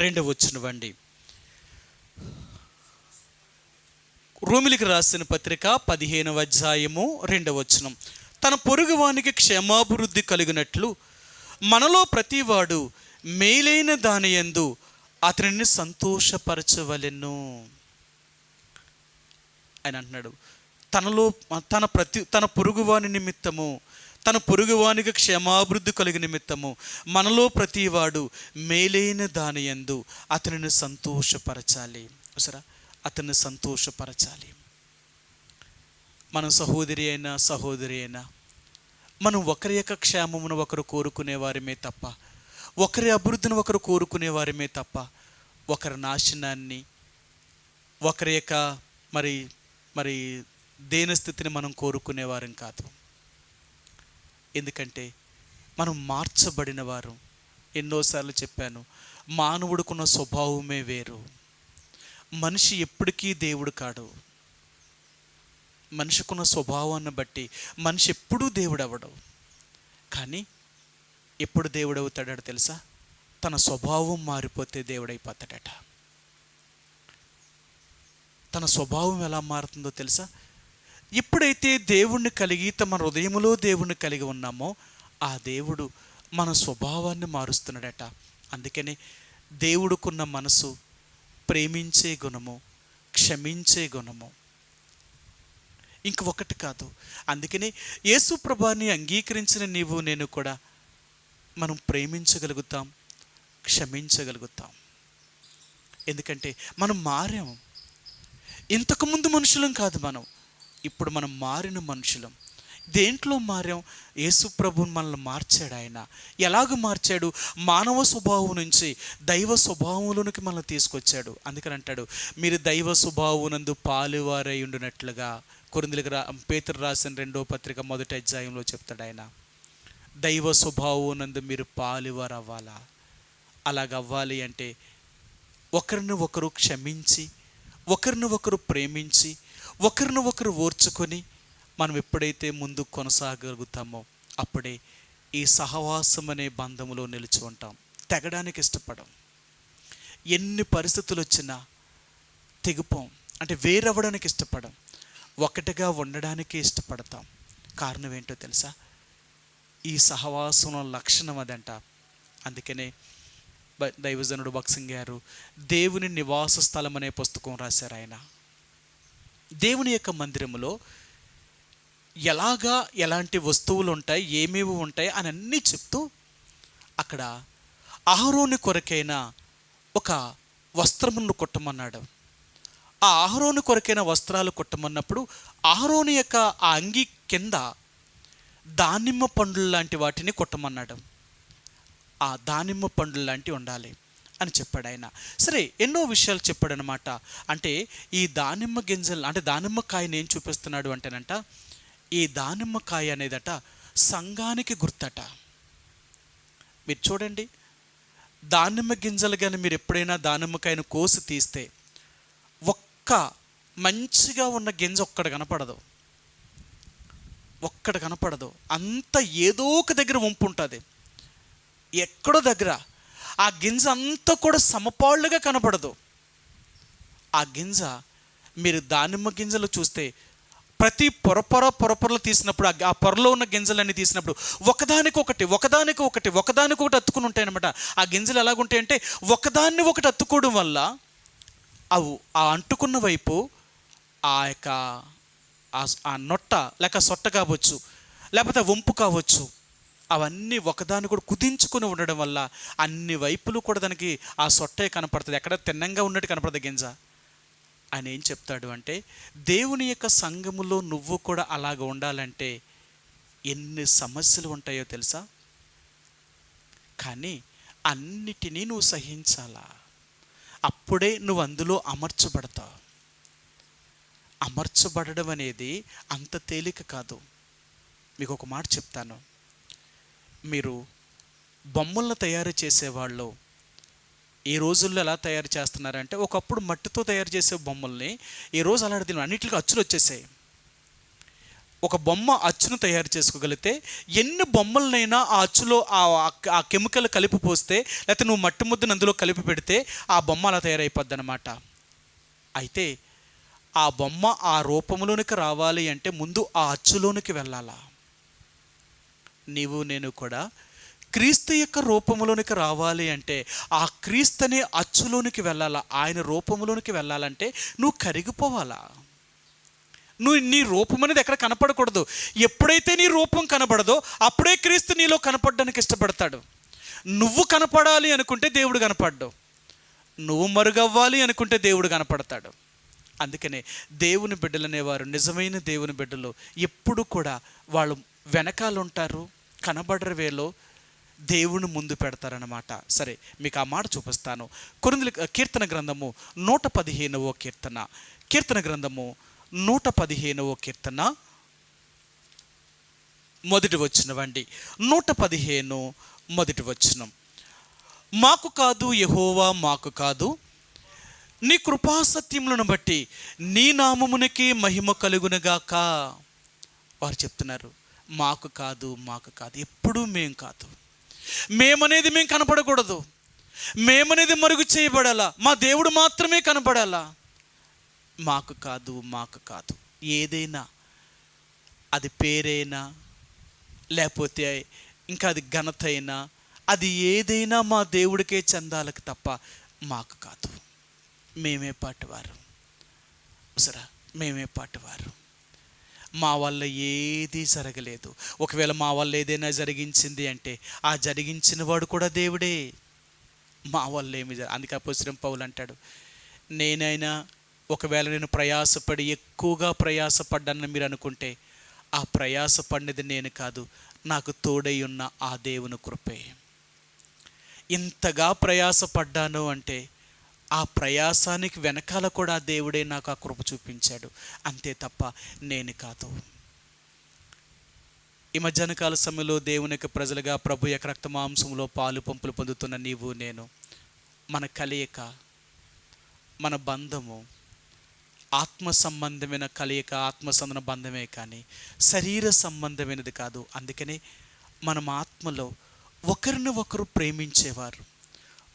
2వ వచనం. రోమిలికి రాసిన పత్రిక 15వ అధ్యాయము 2వ వచనం. తన పొరుగువానికి క్షేమాభివృద్ధి కలిగినట్లు మనలో ప్రతివాడు మేలైన దాని యందు అతనిని సంతోషపరచవలెను. ఆయన అంటున్నాడు, తన పొరుగువాని నిమిత్తము, తన పొరుగువానికి క్షేమాభివృద్ధి కలిగి నిమిత్తము మనలో ప్రతివాడు మేలైన దాని యందు అతనిని సంతోషపరచాలి. సరే, అతన్ని సంతోషపరచాలి. మన సహోదరి అయినా మనం ఒకరి యొక్క క్షేమమును ఒకరు కోరుకునే వారిమే తప్ప, ఒకరి అభివృద్ధిని ఒకరు కోరుకునే వారిమే తప్ప, ఒకరి నాశనాన్ని, ఒకరి యొక్క మరి దేనస్థితిని మనం కోరుకునేవారం కాదు. ఎందుకంటే మనం మార్చబడిన వారు. ఎన్నోసార్లు చెప్పాను, మానవుడుకున్న స్వభావమే వేరు. మనిషి ఎప్పటికీ దేవుడు కాడు. మనిషికున్న స్వభావాన్ని బట్టి మనిషి ఎప్పుడూ దేవుడు అవ్వడు. కానీ ఎప్పుడు దేవుడు అవుతాడో తెలుసా? తన స్వభావం మారిపోతే దేవుడైపోతాడట. తన స్వభావం ఎలా మారుతుందో తెలుసా? ఎప్పుడైతే దేవుణ్ణి కలిగి తమ హృదయములో దేవుణ్ణి కలిగి ఉన్నామో ఆ దేవుడు మన స్వభావాన్ని మారుస్తున్నాడట. అందుకని దేవుడుకున్న మనసు ప్రేమించే గుణము, క్షమించే గుణము, ఇంకొకటి కాదు. అందుకని యేసు ప్రభువుని అంగీకరించిన నీవు నేను కూడా మనం ప్రేమించగలుగుతాం, క్షమించగలుగుతాం. ఎందుకంటే మనం మారాం. ఇంతకుముందు మనుషులం కాదు మనం, ఇప్పుడు మనం మారిన మనుషులం. దేంట్లో మారాం? యేసు ప్రభువుని మనల్ని మార్చాడు. ఆయన ఎలాగ మార్చాడు? మానవ స్వభావం నుంచి దైవ స్వభావంలోనికి మనల్ని తీసుకొచ్చాడు. అందుకని అంటాడు, మీరు దైవ స్వభావమునందు పాలువారై ఉండునట్లుగా కొరింథీయులకు పేతురు రాసిన 2వ పత్రిక 1వ అధ్యాయంలో చెప్తాడు ఆయన, దైవ స్వభావం నందు మీరు పాలువారు అవ్వాలా. అలాగవ్వాలి అంటే ఒకరిని ఒకరు క్షమించి, ఒకరిని ఒకరు ప్రేమించి, ఒకరిని ఒకరు ఓర్చుకొని మనం ఎప్పుడైతే ముందు కొనసాగలుగుతామో అప్పుడే ఈ సహవాసం అనే బంధములో నిలిచి ఉంటాం. తెగడానికి ఇష్టపడం. ఎన్ని పరిస్థితులు వచ్చినా తెగిపోం, అంటే వేరవ్వడానికి ఇష్టపడం, ఒకటిగా ఉండడానికి ఇష్టపడతాం. కారణం ఏంటో తెలుసా? ఈ సహవాసం లక్షణం అదంట. అందుకనే దైవజనుడు భక్సింగ్ గారు దేవుని నివాస స్థలం అనే పుస్తకం రాశారు. ఆయన దేవుని యొక్క మందిరములో ఎలాంటి వస్తువులు ఉంటాయి, ఏమేమి ఉంటాయి అని అన్నీ చెప్తూ అక్కడ అహరోను కొరకైన ఒక వస్త్రమును కుట్టమన్నాడు. ఆ అహరోను కొరకైన వస్త్రాలు కుట్టమన్నప్పుడు అహరోను యొక్క ఆ అంగి కింద దానిమ్మ పండ్లు లాంటి వాటిని కుట్టమన్నాడు. ఆ దానిమ్మ పండ్లు లాంటివి ఉండాలి అని చెప్పాడు ఆయన. సరే, ఎన్నో విషయాలు చెప్పాడు అనమాట. అంటే ఈ దానిమ్మ గింజలు, అంటే దానిమ్మకాయని ఏం చూపిస్తున్నాడు అంటేనంట, ఈ దానిమ్మకాయ అనేదట సంఘానికి గుర్తట. మీరు చూడండి, దానిమ్మ గింజలు కానీ మీరు ఎప్పుడైనా దానిమ్మకాయను కోసి తీస్తే ఒక్క మంచిగా ఉన్న గింజ ఒక్కడు కనపడదు. అంత ఏదో ఒక దగ్గర వంపు ఉంటుంది, ఎక్కడో దగ్గర. ఆ గింజ అంతా కూడా సమపాళ్ళుగా కనపడదు. ఆ గింజ మీరు దానిమ్మ గింజలు చూస్తే ప్రతి పొరలు తీసినప్పుడు, ఆ పొరలో ఉన్న గింజలన్నీ తీసినప్పుడు ఒకదానికొకటి అతుకుని ఉంటాయన్నమాట. ఆ గింజలు ఎలాగుంటాయంటే ఒకదాన్ని ఒకటి అతుక్కోవడం వల్ల అవు ఆ అంటుకున్న వైపు ఆ యొక్క ఆ నొట్ట లేక సొట్ట కావచ్చు, లేకపోతే వంపు కావచ్చు, అవన్నీ ఒకదాన్ని కూడా కుదించుకొని ఉండడం వల్ల అన్ని వైపులు కూడా దానికి ఆ సొట్టే కనపడుతుంది. ఎక్కడ తిన్నంగా ఉన్నట్టు కనపడదు గింజ. ఆయన ఏం చెప్తాడు అంటే, దేవుని యొక్క సంఘములో నువ్వు కూడా అలాగ ఉండాలంటే ఎన్ని సమస్యలు ఉంటాయో తెలుసా? కానీ అన్నిటినీ నువ్వు సహించాలా. అప్పుడే నువ్వు అందులో అమర్చబడతావు. అమర్చబడడం అనేది అంత తేలిక కాదు. మీకు ఒక మాట చెప్తాను. మీరు బొమ్మలను తయారు చేసేవాళ్ళు ఈ రోజుల్లో ఎలా తయారు చేస్తున్నారంటే, ఒకప్పుడు మట్టితో తయారు చేసే బొమ్మల్ని ఈ రోజు అలాంటి అన్నింటికి అచ్చులు వచ్చేసాయి. ఒక బొమ్మ అచ్చును తయారు చేసుకోగలిగితే ఎన్ని బొమ్మలనైనా ఆ అచ్చులో ఆ కెమికల్ కలిపి పోస్తే, లేకపోతే నువ్వు మట్టి ముద్దను అందులో కలిపి పెడితే ఆ బొమ్మ అలా తయారైపోద్ది అనమాట. అయితే ఆ బొమ్మ ఆ రూపంలోనికి రావాలి అంటే ముందు ఆ అచ్చులోనికి వెళ్ళాలా. నీవు నేను కూడా క్రీస్తు యొక్క రూపంలోనికి రావాలి అంటే ఆ క్రీస్తుని అచ్చులోనికి వెళ్ళాలా. ఆయన రూపంలోనికి వెళ్ళాలంటే నువ్వు కరిగిపోవాలా. నీ రూపం అనేది ఎక్కడ కనపడకూడదు. ఎప్పుడైతే నీ రూపం కనపడదో అప్పుడే క్రీస్తు నీలో కనపడడానికి ఇష్టపడతాడు. నువ్వు కనపడాలి అనుకుంటే దేవుడు కనపడ్డు, నువ్వు మరుగవ్వాలి అనుకుంటే దేవుడు కనపడతాడు. అందుకనే దేవుని బిడ్డలు అనేవారు, నిజమైన దేవుని బిడ్డలు ఎప్పుడు కూడా వాళ్ళు వెనకాల ఉంటారు, కనబడరు, వేలో దేవుని ముందు పెడతారన్నమాట. సరే, మీకు ఆ మాట చూపిస్తాను. కీర్తన గ్రంథము 115వ కీర్తన గ్రంథము 115వ కీర్తన మొదటి వచనమండి. 115 మొదటి వచనం. మాకు కాదు యెహోవా, మాకు కాదు, నీ కృపాసత్యములను బట్టి నీ నామమునికి మహిమ కలుగునుగాక. వారు చెప్తున్నారు, మాకు కాదు, ఎప్పుడూ మేం కాదు. మేమనేది మేము కనపడకూడదు, మేమనేది మరుగు చేయబడాలా, మా దేవుడు మాత్రమే కనపడాలా. మాకు కాదు. ఏదైనా అది పేరైనా లేకపోతే ఇంకా అది ఘనత అయినా అది ఏదైనా మా దేవుడికే చెందాలకు తప్ప మాకు కాదు. మేమే పాటువారు, మా వల్ల ఏదీ జరగలేదు. ఒకవేళ మా వల్ల ఏదైనా జరిగించింది అంటే ఆ జరిగించిన వాడు కూడా దేవుడే. మా వల్ల అందుకే అపోస్తలుడైన పౌలు అంటాడు, నేనైనా ఒకవేళ నేను ప్రయాసపడి ఎక్కువగా ప్రయాసపడ్డానని మీరు అనుకుంటే ఆ ప్రయాసపడినది నేను కాదు, నాకు తోడై ఉన్న ఆ దేవుని కృపే. ఇంతగా ప్రయాసపడ్డాను అంటే ఆ ప్రయాసానికి వెనకాల కూడా దేవుడే నాకు ఆ కృప చూపించాడు, అంతే తప్ప నేను కాదు. ఈ మధ్యాహ్న కాల సమయంలో దేవుని యొక్క ప్రజలుగా ప్రభు యొక్క రక్త మాంసంలో పాలు పంపులు పొందుతున్న నీవు నేను, మన కలయిక, మన బంధము ఆత్మ సంబంధమైన కలయిక, ఆత్మసంబంధ బంధమే కానీ శరీర సంబంధమైనది కాదు. అందుకనే మనం ఆత్మలో ఒకరిని ఒకరు ప్రేమించేవారు,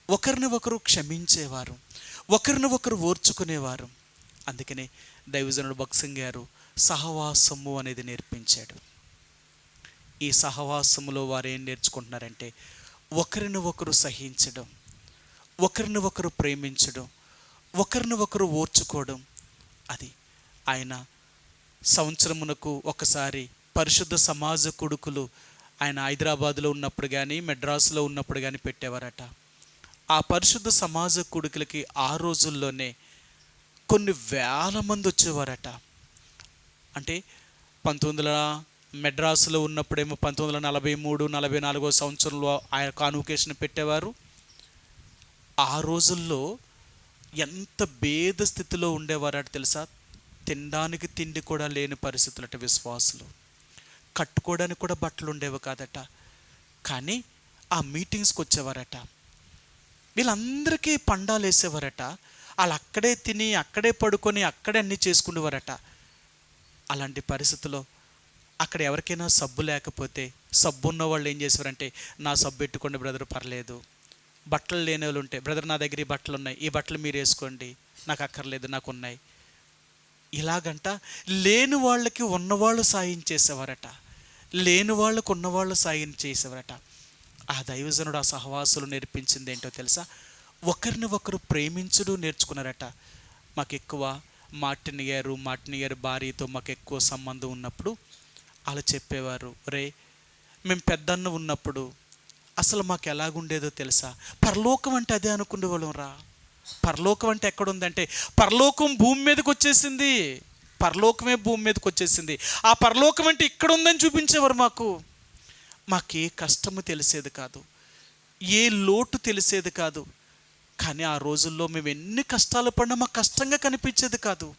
ఒకరిని ఒకరు క్షమించేవారు, ఒకరిని ఒకరు ఓర్చుకునేవారు. అందుకనే దైవజనుడు భక్సింగ్ గారు సహవాసము అనేది నేర్పించాడు. ఈ సహవాసములో వారు ఏం నేర్చుకుంటున్నారంటే ఒకరిని ఒకరు సహించడం, ఒకరిని ఒకరు ప్రేమించడం, ఒకరిని ఒకరు ఓర్చుకోవడం. అది ఆయన సంవత్సరమునకు ఒకసారి పరిశుద్ధ సమాజ కొడుకులు ఆయన హైదరాబాదులో ఉన్నప్పుడు కానీ మెడ్రాసులో ఉన్నప్పుడు కానీ పెట్టేవారట. ఆ పరిశుద్ధ సమాజ కొడుకులకి ఆ రోజుల్లోనే కొన్ని వేల మంది వచ్చేవారట. అంటే మెడ్రాసులో ఉన్నప్పుడేమో 1943-44 సంవత్సరంలో ఆయన కాన్వకేషన్ పెట్టేవారు. ఆ రోజుల్లో ఎంత భేద స్థితిలో ఉండేవారట తెలుసా? తినడానికి తిండి కూడా లేని పరిస్థితులట విశ్వాసులు. కట్టుకోవడానికి కూడా బట్టలు ఉండేవి కాదట. కానీ ఆ మీటింగ్స్కి వచ్చేవారట. వీళ్ళందరికీ పండాలు వేసేవారట. వాళ్ళు అక్కడే తిని, అక్కడే పడుకొని, అక్కడే అన్నీ చేసుకునేవారట. అలాంటి పరిస్థితుల్లో అక్కడ ఎవరికైనా సబ్బు లేకపోతే, సబ్బు ఉన్న వాళ్ళు ఏం చేసేవారంటే, నా సబ్బు పెట్టుకోండి బ్రదర్, పర్లేదు. బట్టలు లేని వాళ్ళు ఉంటే, బ్రదర్ నా దగ్గర ఈ బట్టలు ఉన్నాయి, ఈ బట్టలు మీరు వేసుకోండి, నాకు అక్కర్లేదు, నాకు ఉన్నాయి. ఇలాగంట లేని వాళ్ళకి ఉన్నవాళ్ళు సాయం చేసేవారట, లేని వాళ్ళకు ఉన్నవాళ్ళు సాయం చేసేవారట. ఆ దైవజనుడు, ఆ సహవాసులు నేర్పించింది ఏంటో తెలుసా? ఒకరిని ఒకరు ప్రేమించడం నేర్చుకున్నారట. మాకు ఎక్కువ మార్టిన్ గారు భార్యతో మాకు ఎక్కువ సంబంధం ఉన్నప్పుడు అలా చెప్పేవారు, రే మేము పెద్దన్న ఉన్నప్పుడు అసలు మాకు ఎలాగుండేదో తెలుసా? పరలోకం అంటే అదే అనుకునేవాళ్ళం రా. పరలోకం అంటే ఎక్కడుందంటే, పరలోకం భూమి మీదకి వచ్చేసింది, పరలోకమే భూమి మీదకి వచ్చేసింది. ఆ పరలోకం అంటే ఇక్కడ ఉందని చూపించేవారు మాకు. మాకే కష్టము తెలిసేది కాదు, ఏ లోటు తెలిసేది కాదు. కానీ ఆ రోజుల్లో మేము ఎన్ని కష్టాలు పడినా మాకు కష్టంగా కనిపించేది కాదు.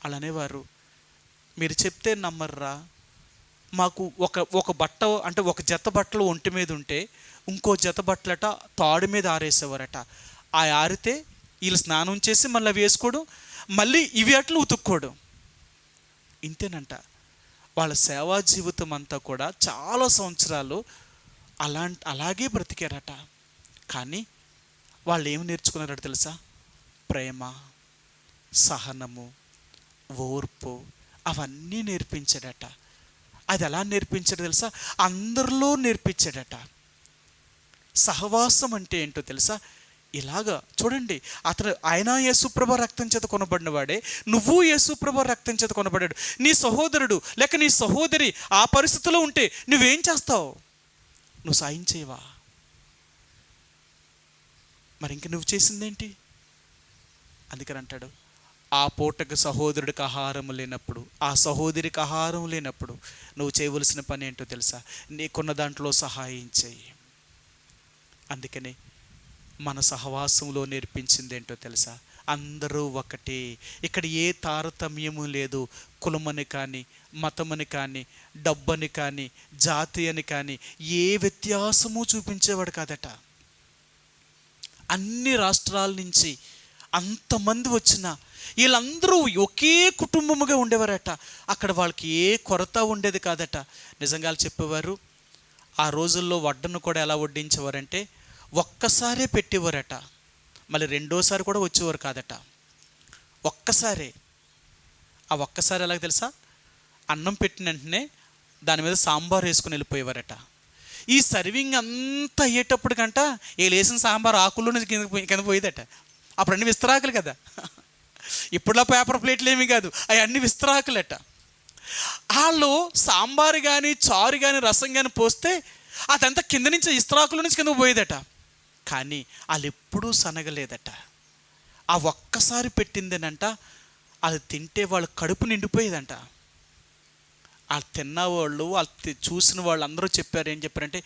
అలానేవారు. మీరు చెప్తే నమ్మర్రా, మాకు ఒక బట్ట అంటే ఒక జత బట్టలు ఒంటి మీద ఉంటే ఇంకో జత బట్టలట తాడు మీద ఆరేసేవారట. ఆ ఆరితే వీళ్ళు స్నానం చేసి మళ్ళీ వేసుకోవడం, మళ్ళీ ఇవి అట్లు ఉతుక్కోవడం, ఇంతేనంట. వాళ్ళ సేవా జీవితం అంతా కూడా చాలా సంవత్సరాలు అలాగే బ్రతికారట. కానీ వాళ్ళు ఏమి నేర్చుకున్నారట తెలుసా? ప్రేమ, సహనము, ఓర్పు, అవన్నీ నేర్పించాడట. అది ఎలా నేర్పించాడు తెలుసా? అందరిలో నేర్పించాడట. సహవాసం అంటే ఏంటో తెలుసా? ఇలాగా చూడండి, ఆయన యేసుప్రభు రక్తం చేత కొనబడినవాడే, నువ్వు యేసుప్రభు రక్తం చేత కొనబడ్డాడు. నీ సహోదరుడు లేక నీ సహోదరి ఆ పరిస్థితిలో ఉంటే నువ్వేం చేస్తావు? నువ్వు సాయం చేయవా? మరి ఇంక నువ్వు చేసిందేంటి? అందుకని అంటాడు, ఆ పూటకు సహోదరుడికి ఆహారం లేనప్పుడు, ఆ సహోదరికి ఆహారం లేనప్పుడు నువ్వు చేయవలసిన పని ఏంటో తెలుసా? నీకున్న దాంట్లో సహాయం చేయి. అందుకని మన సహవాసంలో నేర్పించింది ఏంటో తెలుసా? అందరూ ఒకటే. ఇక్కడ ఏ తారతమ్యము లేదు. కులమని కానీ, మతమని కానీ, డబ్బని కానీ, జాతి అని కానీ ఏ వ్యత్యాసము చూపించేవాడు కాదట. అన్ని రాష్ట్రాల నుంచి అంతమంది వచ్చిన వీళ్ళందరూ ఒకే కుటుంబముగా ఉండేవారట. అక్కడ వాళ్ళకి ఏ కొరత ఉండేది కాదట. నిజంగా చెప్పేవారు, ఆ రోజుల్లో వడ్డను కూడా ఎలా వడ్డించేవారంటే ఒక్కసారే పెట్టేవారట, మళ్ళీ రెండోసారి కూడా వచ్చేవారు కాదట. ఒక్కసారే. ఆ ఒక్కసారి ఎలాగ తెలుసా? అన్నం పెట్టిన వెంటనే దాని మీద సాంబార్ వేసుకుని వెళ్ళిపోయేవారట. ఈ సర్వింగ్ అంతా అయ్యేటప్పటికంట వీళ్ళు వేసిన సాంబార్ ఆకుల్లోనే కింద పోయేదట. అప్పుడు అన్ని విస్తరాకులు కదా, ఇప్పుడులా పేపర్ ప్లేట్లు ఏమీ కాదు, అవి అన్ని విస్తరాకులట. వాళ్ళు సాంబారు కానీ, చారు కానీ, రసం కానీ పోస్తే అదంతా కింద నుంచి విస్తరాకుల నుంచి కింద పోయేదట. కానీ వాళ్ళు ఎప్పుడూ సనగలేదట. ఆ ఒక్కసారి పెట్టిందేనంట, అది తింటే వాళ్ళ కడుపు నిండిపోయేదంట. వాళ్ళు తిన్నవాళ్ళు, వాళ్ళు చూసిన వాళ్ళు అందరూ చెప్పారు, ఏం చెప్పారంటే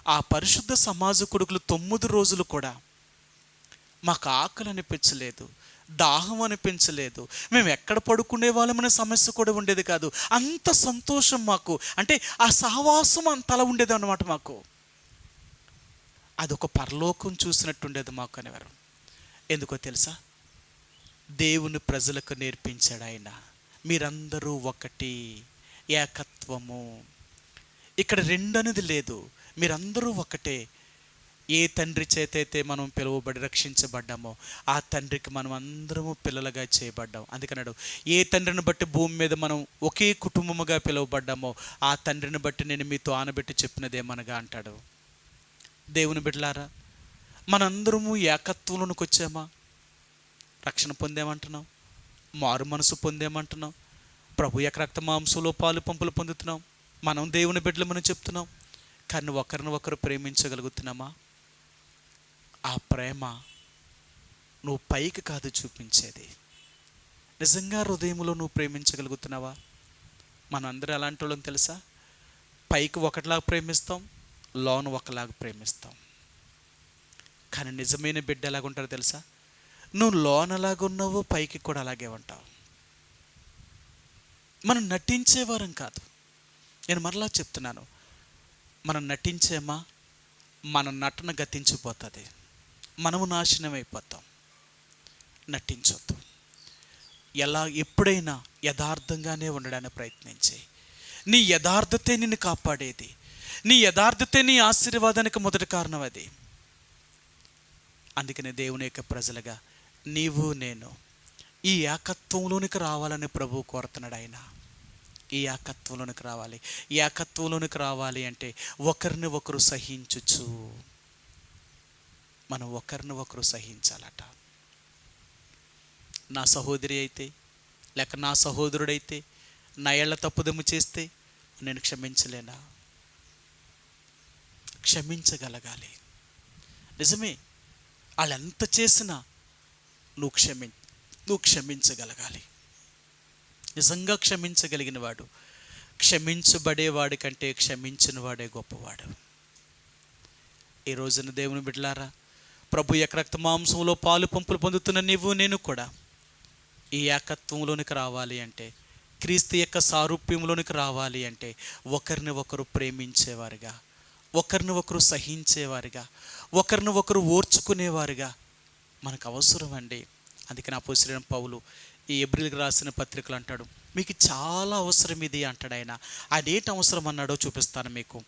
ఆ పరిశుద్ధ సమాజ కొడుకులు 9 రోజులు కూడా మాకు ఆకలి అనిపించలేదు, దాహం అనిపించలేదు, మేము ఎక్కడ పడుకునే వాళ్ళమనే సమస్య కూడా ఉండేది కాదు. అంత సంతోషం మాకు, అంటే ఆ సహవాసం అంతలా ఉండేది అన్నమాట. మాకు అదొక పరలోకం చూసినట్టుండేది మాకు అనేవారు. ఎందుకో తెలుసా? దేవుని ప్రజలకు నేర్పించాడు ఆయన, మీరందరూ ఒకటి, ఏకత్వము. ఇక్కడ రెండు అనేది లేదు, మీరందరూ ఒకటే. ఏ తండ్రి చేతైతే మనం పిలువబడి రక్షించబడ్డామో ఆ తండ్రికి మనం అందరము పిల్లలుగా చేయబడ్డాం. అందుకన్నాడు, ఏ తండ్రిని బట్టి భూమి మీద మనం ఒకే కుటుంబముగా పిలువబడ్డామో ఆ తండ్రిని బట్టి నేను మీతో ఆనబెట్టి చెప్పినదేమనగా అంటాడు. దేవుని బిడ్డలారా, మనందరము ఏకత్వంలోనికి వచ్చామా? రక్షణ పొందేమంటున్నాం, మారు మనసు పొందేమంటున్నాం, ప్రభు యొక్క రక్త మాంసంలో పాలు పంపులు పొందుతున్నాం, మనం దేవుని బిడ్డలమని చెప్తున్నాం. కానీ ఒకరిని ఒకరు ప్రేమించగలుగుతున్నామా? ఆ ప్రేమ నువ్వు పైకి కాదు చూపించేది, నిజంగా హృదయంలో నువ్వు ప్రేమించగలుగుతున్నావా? మనందరం ఎలాంటి వాళ్ళం తెలుసా? పైకి ఒకటిలాగా ప్రేమిస్తాం, లోను ఒకలాగా ప్రేమిస్తాం. కానీ నిజమైన బిడ్డ ఎలాగుంటారో తెలుసా? నువ్వు లోనలాగా ఉన్నావో పైకి కూడా అలాగే ఉంటావు. మనం నటించేవారం కాదు. నేను మరలా చెప్తున్నాను, మనం నటించేమా మన నటన గతించిపోతుంది, మనము నాశనం అయిపోతాం. నటించొద్దు. ఎప్పుడైనా యథార్థంగానే ఉండడానికి ప్రయత్నించే. నీ యథార్థతే నిన్ను కాపాడేది, నీ యథార్థతే నీ ఆశీర్వాదానికి మొదటి కారణం అది. అందుకనే దేవుని యొక్క ప్రజలుగా నీవు నేను ఈ ఏకత్వంలోనికి రావాలని ప్రభువు కోరుతున్నాడు. ఆయన ఈ ఏకత్వంలోనికి రావాలి. ఈ ఏకత్వంలోనికి రావాలి అంటే ఒకరిని ఒకరు సహించుచు, మనం ఒకరిని ఒకరు సహించాలట. నా సహోదరి అయితే లేక నా సహోదరుడైతే నా ఏళ్ల తప్పుదమ్ము చేస్తే నేను క్షమించలేనా? క్షమించగలగాలి. నిజమే, వాళ్ళు ఎంత చేసినా నువ్వు క్షమించగలగాలి. నిజంగా క్షమించగలిగిన వాడు, క్షమించబడేవాడి కంటే క్షమించిన వాడే గొప్పవాడు. ఈ రోజున దేవుని బిడ్డలారా, ప్రభు యొక్క రక్త మాంసంలో పాలు పంపులు పొందుతున్న నీవు నేను కూడా ఈ ఏకత్వంలోనికి రావాలి అంటే, క్రీస్తు యొక్క సారూప్యంలోనికి రావాలి అంటే ఒకరిని ఒకరు ప్రేమించేవారుగా, ఒకరిని ఒకరు సహించేవారుగా, ఒకరిని ఒకరు ఓర్చుకునేవారుగా మనకు అవసరం అండి. అందుకని అపోస్తలుడైన పౌలు ఈ హెబ్రీయులకు రాసిన పత్రికలు అంటాడు, మీకు చాలా అవసరం ఇది అంటాడు. ఆయన ఏంటి అవసరం అన్నాడో చూపిస్తాను మీకు.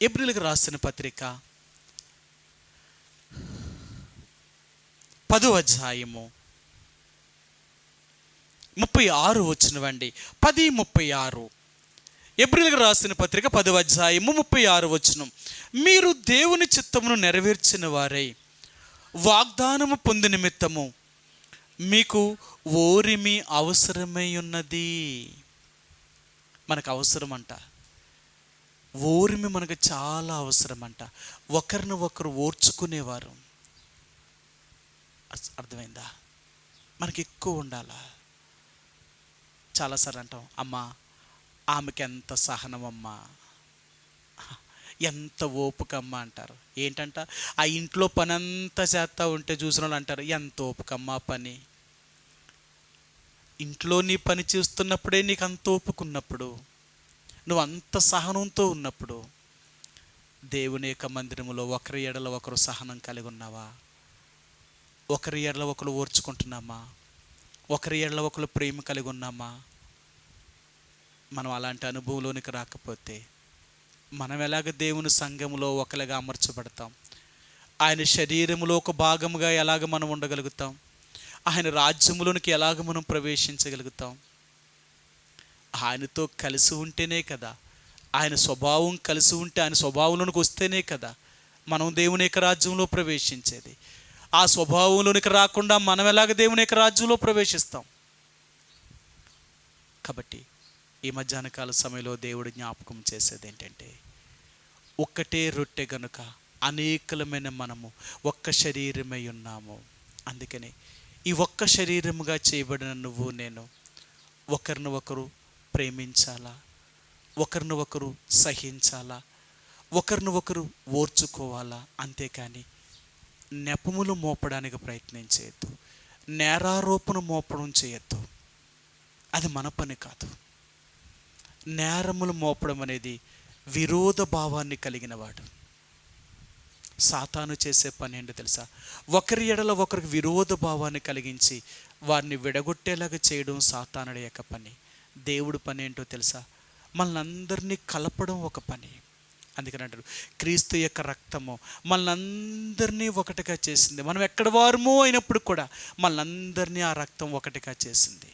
హెబ్రీయులకు రాసిన పత్రిక 10వ అధ్యాయము 36 వచనమండి. 10:36. హెబ్రీయులకు రాసిన పత్రిక 10వ అధ్యాయము 36 వచనం. మీరు దేవుని చిత్తమును నెరవేర్చిన వారై వాగ్దానము పొంది నిమిత్తము మీకు ఓరిమి అవసరమై ఉన్నది. మనకు అవసరం అంట, ఓరిమి మనకు చాలా అవసరం అంట. ఒకరిని ఒకరు ఓర్చుకునేవారు. అర్థమైందా? మనకి ఎక్కువ ఉండాలా. చాలాసార్లు అంటాం, అమ్మా ఆమెకి ఎంత సహనం అమ్మా, ఎంత ఓపికమ్మ అంటారు. ఏంటంట, ఆ ఇంట్లో పని అంతా చేస్తూ ఉంటే చూసిన వాళ్ళు అంటారు, ఎంత ఓపికమ్మా పని. ఇంట్లో నీ పని చేస్తున్నప్పుడే నీకు అంత ఓపుకున్నప్పుడు, నువ్వు అంత సహనంతో ఉన్నప్పుడు, దేవుని యొక్క మందిరములో ఒకరి ఎడల ఒకరు సహనం కలిగి ఉన్నావా? ఒకరి ఎడల ఒకరు ఓర్చుకుంటున్నామా? ఒకరి ఎడల ఒకరు ప్రేమ కలిగి ఉన్నామా? మనం అలాంటి అనుభవంలోనికి రాకపోతే మనం ఎలాగ దేవుని సంఘములో ఒకరిగా అమర్చబడతాం? ఆయన శరీరములో ఒక భాగముగా ఎలాగ మనం ఉండగలుగుతాం? ఆయన రాజ్యములోనికి ఎలాగ మనం ప్రవేశించగలుగుతాం? ఆయనతో కలిసి ఉంటేనే కదా, ఆయన స్వభావం కలిసి ఉంటే, ఆయన స్వభావంలోనికి వస్తేనే కదా మనం దేవుని యొక్క రాజ్యంలో ప్రవేశించేది. ఆ స్వభావంలోనికి రాకుండా మనం ఎలాగ దేవుని యొక్క రాజ్యంలో ప్రవేశిస్తాం? కాబట్టి ఈ మధ్యాహ్న కాల సమయంలో దేవుడు జ్ఞాపకం చేసేది ఏంటంటే, ఒక్కటే రొట్టె గనుక అనేకలమైన మనము ఒక్క శరీరమై ఉన్నాము. అందుకని ఈ ఒక్క శరీరముగా చేయబడిన నువ్వు నేను ఒకరిని ఒకరు ప్రేమించాలా, ఒకరిని ఒకరు సహించాలా, ఒకరిని ఒకరు ఓర్చుకోవాలా. అంతేకాని నెపములు మోపడానికి ప్రయత్నం చేయొద్దు, నేరారోపణ మోపడం చేయొద్దు. అది మన పని కాదు. నేరములు మోపడం అనేది విరోధ భావాన్ని కలిగిన వాడు. సాతాను చేసే పని ఏంటో తెలుసా? ఒకరి ఎడల ఒకరికి విరోధ భావాన్ని కలిగించి వారిని విడగొట్టేలాగా చేయడం సాతానుడి యొక్క పని. దేవుడి పని ఏంటో తెలుసా? మనల్ని కలపడం ఒక పని. అందుకని అంటారు, క్రీస్తు యొక్క రక్తము మనల్ని ఒకటిగా చేసింది. మనం ఎక్కడ వారమో అయినప్పుడు కూడా మనల్ని ఆ రక్తం ఒకటిగా చేసింది.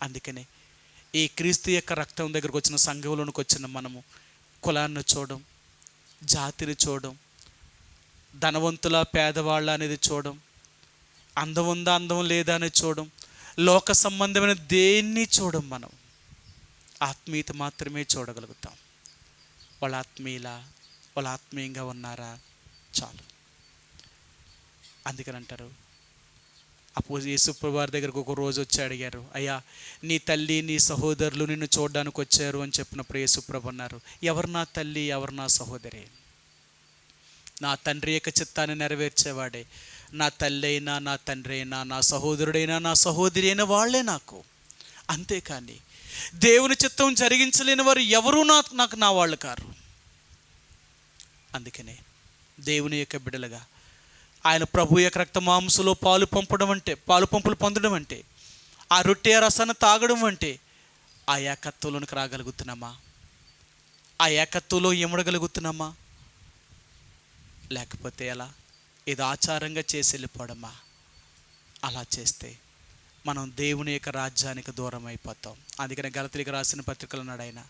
అందుకనే ఈ క్రీస్తు యొక్క రక్తం దగ్గరకు వచ్చిన, సంఘంలోనికి వచ్చిన మనము కులాన్ని చూడడం, జాతిని చూడడం, ధనవంతుల పేదవాళ్ళ అనేది చూడడం, అందం ఉందా అందం లేదా అనేది చూడడం, లోక సంబంధమైన దేన్ని చూడం. మనం ఆత్మీయత మాత్రమే చూడగలుగుతాం. వాళ్ళ ఆత్మీయంగా ఉన్నారా చాలు. అందుకని అంటారు, యేసుప్రభు వారి దగ్గరకు ఒక రోజు వచ్చి అడిగారు, అయ్యా నీ తల్లి నీ సహోదరులు నిన్ను చూడడానికి వచ్చారు అని చెప్పినప్పుడు యేసుప్రభు అన్నారు, ఎవరు నా తల్లి, ఎవరు నా సహోదరి? నా తండ్రి యొక్క చిత్తాన్ని నెరవేర్చేవాడే నా తల్లి అయినా, నా తండ్రి అయినా, నా సహోదరుడైనా, నా సహోదరి అయినా వాళ్ళే నాకు. అంతేకాని దేవుని చిత్తం జరిగించలేని వారు ఎవరూ నాకు నా వాళ్ళు కారు. అందుకనే దేవుని యొక్క బిడ్డలుగా ఆయన ప్రభు యొక్క రక్త మాంసంలో పాలు పంపులు పొందడం అంటే, ఆ రొట్టె రసాన్ని తాగడం అంటే ఆ ఏకత్వంలోనికి రాగలుగుతున్నామా? ఆ ఏకత్వంలో ఇమడగలుగుతున్నామా? లేకపోతే ఎలా? ఇది ఆచారంగా చేసి వెళ్ళిపోవడమా? అలా చేస్తే మనం దేవుని యొక్క రాజ్యానికి దూరం అయిపోతాం. అందుకని గలతీయులకు రాసిన పత్రికలు అన్నాడు ఆయన,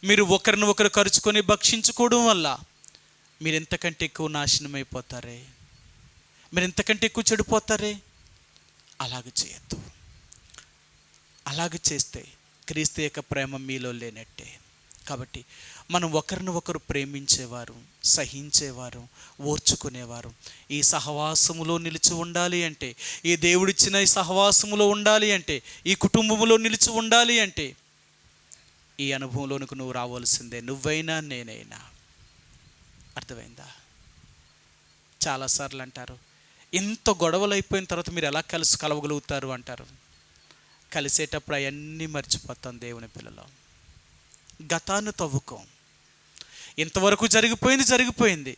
మీరు ఒకరిని ఒకరు కరుచుకొని భక్షించుకోవడం వల్ల మీరు ఎంతకంటే ఎక్కువ నాశనం అయిపోతారే, మీరు ఎంతకంటే ఎక్కువ చెడిపోతారే. అలాగ చేయొద్దు. అలాగ చేస్తే క్రీస్తు యొక్క ప్రేమ మీలో లేనట్టే. కాబట్టి మనం ఒకరిని ఒకరు ప్రేమించేవారు, సహించేవారు, ఓర్చుకునేవారు, ఈ సహవాసములో నిలిచి ఉండాలి అంటే, ఈ దేవుడిచ్చిన ఈ సహవాసములో ఉండాలి అంటే, ఈ కుటుంబంలో నిలిచి ఉండాలి అంటే, ఈ అనుభవంలోనికి నువ్వు రావాల్సిందే, నువ్వైనా నేనైనా. అర్థమైందా? చాలాసార్లు అంటారు, ఇంత గొడవలు అయిపోయిన తర్వాత మీరు ఎలా కలవగలుగుతారు అంటారు. కలిసేటప్పుడు అవన్నీ మర్చిపోతాం. దేవుని పిల్లలు గతాన్ని తవ్వుకోం. ఇంతవరకు జరిగిపోయింది.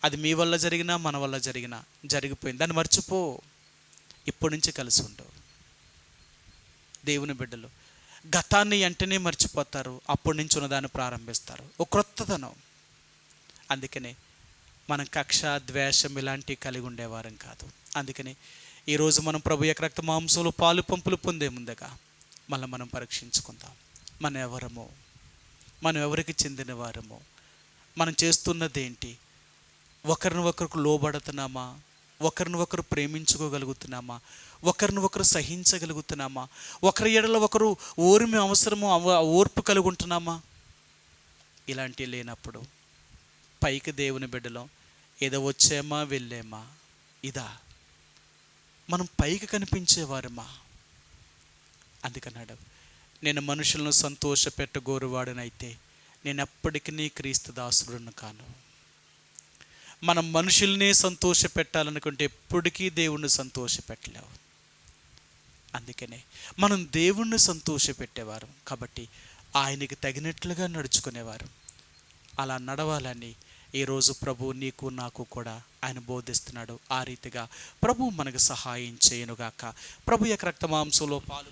అది మీ వల్ల జరిగినా మన వల్ల జరిగిపోయింది. దాన్ని మర్చిపో. ఇప్పటి నుంచి కలిసి ఉండవు. దేవుని బిడ్డలు గతాన్ని వెంటనే మర్చిపోతారు. అప్పటి నుంచి ఉన్నదాన్ని ప్రారంభిస్తారు, ఒక క్రొత్తదనం. అందుకనే మనం కక్ష, ద్వేషం ఇలాంటివి కలిగి ఉండేవారం కాదు. అందుకని ఈరోజు మనం ప్రభు యొక్క రక్త మాంసంలో పాలు పంపులు పొందే ముందుగా మనం పరీక్షించుకుందాం. మనం ఎవరికి చెందిన వారమో, మనం చేస్తున్నది ఏంటి, ఒకరిని ఒకరికి లోబడుతున్నామా, ఒకరిని ఒకరు ప్రేమించుకోగలుగుతున్నామా, ఒకరిని ఒకరు సహించగలుగుతున్నామా, ఒకరి ఎడల ఒకరు ఓర్మి అవసరమో ఓర్పు కలిగి ఉంటున్నామా? ఇలాంటివి లేనప్పుడు పైకి దేవుని బిడ్డలో ఏదో వచ్చామా వెళ్ళామా, ఇదా మనం పైకి కనిపించేవారమా? అందుకన్నాడు, నేను మనుషులను సంతోషపెట్టగోరువాడనైతే నేను ఎప్పటికీ క్రీస్తు దాసుడును కాను. మనం మనుషుల్ని సంతోషపెట్టాలనుకుంటే ఎప్పటికీ దేవుణ్ణి సంతోషపెట్టలేవు. అందుకనే మనం దేవుణ్ణి సంతోషపెట్టేవారు కాబట్టి ఆయనకి తగినట్లుగా నడుచుకునేవారు. అలా నడవాలని ఈరోజు ప్రభు నీకు నాకు కూడా ఆయన బోధిస్తున్నాడు. ఆ రీతిగా ప్రభు మనకు సహాయం చేయనుగాక. ప్రభు యొక్క రక్త మాంసంలో పాలు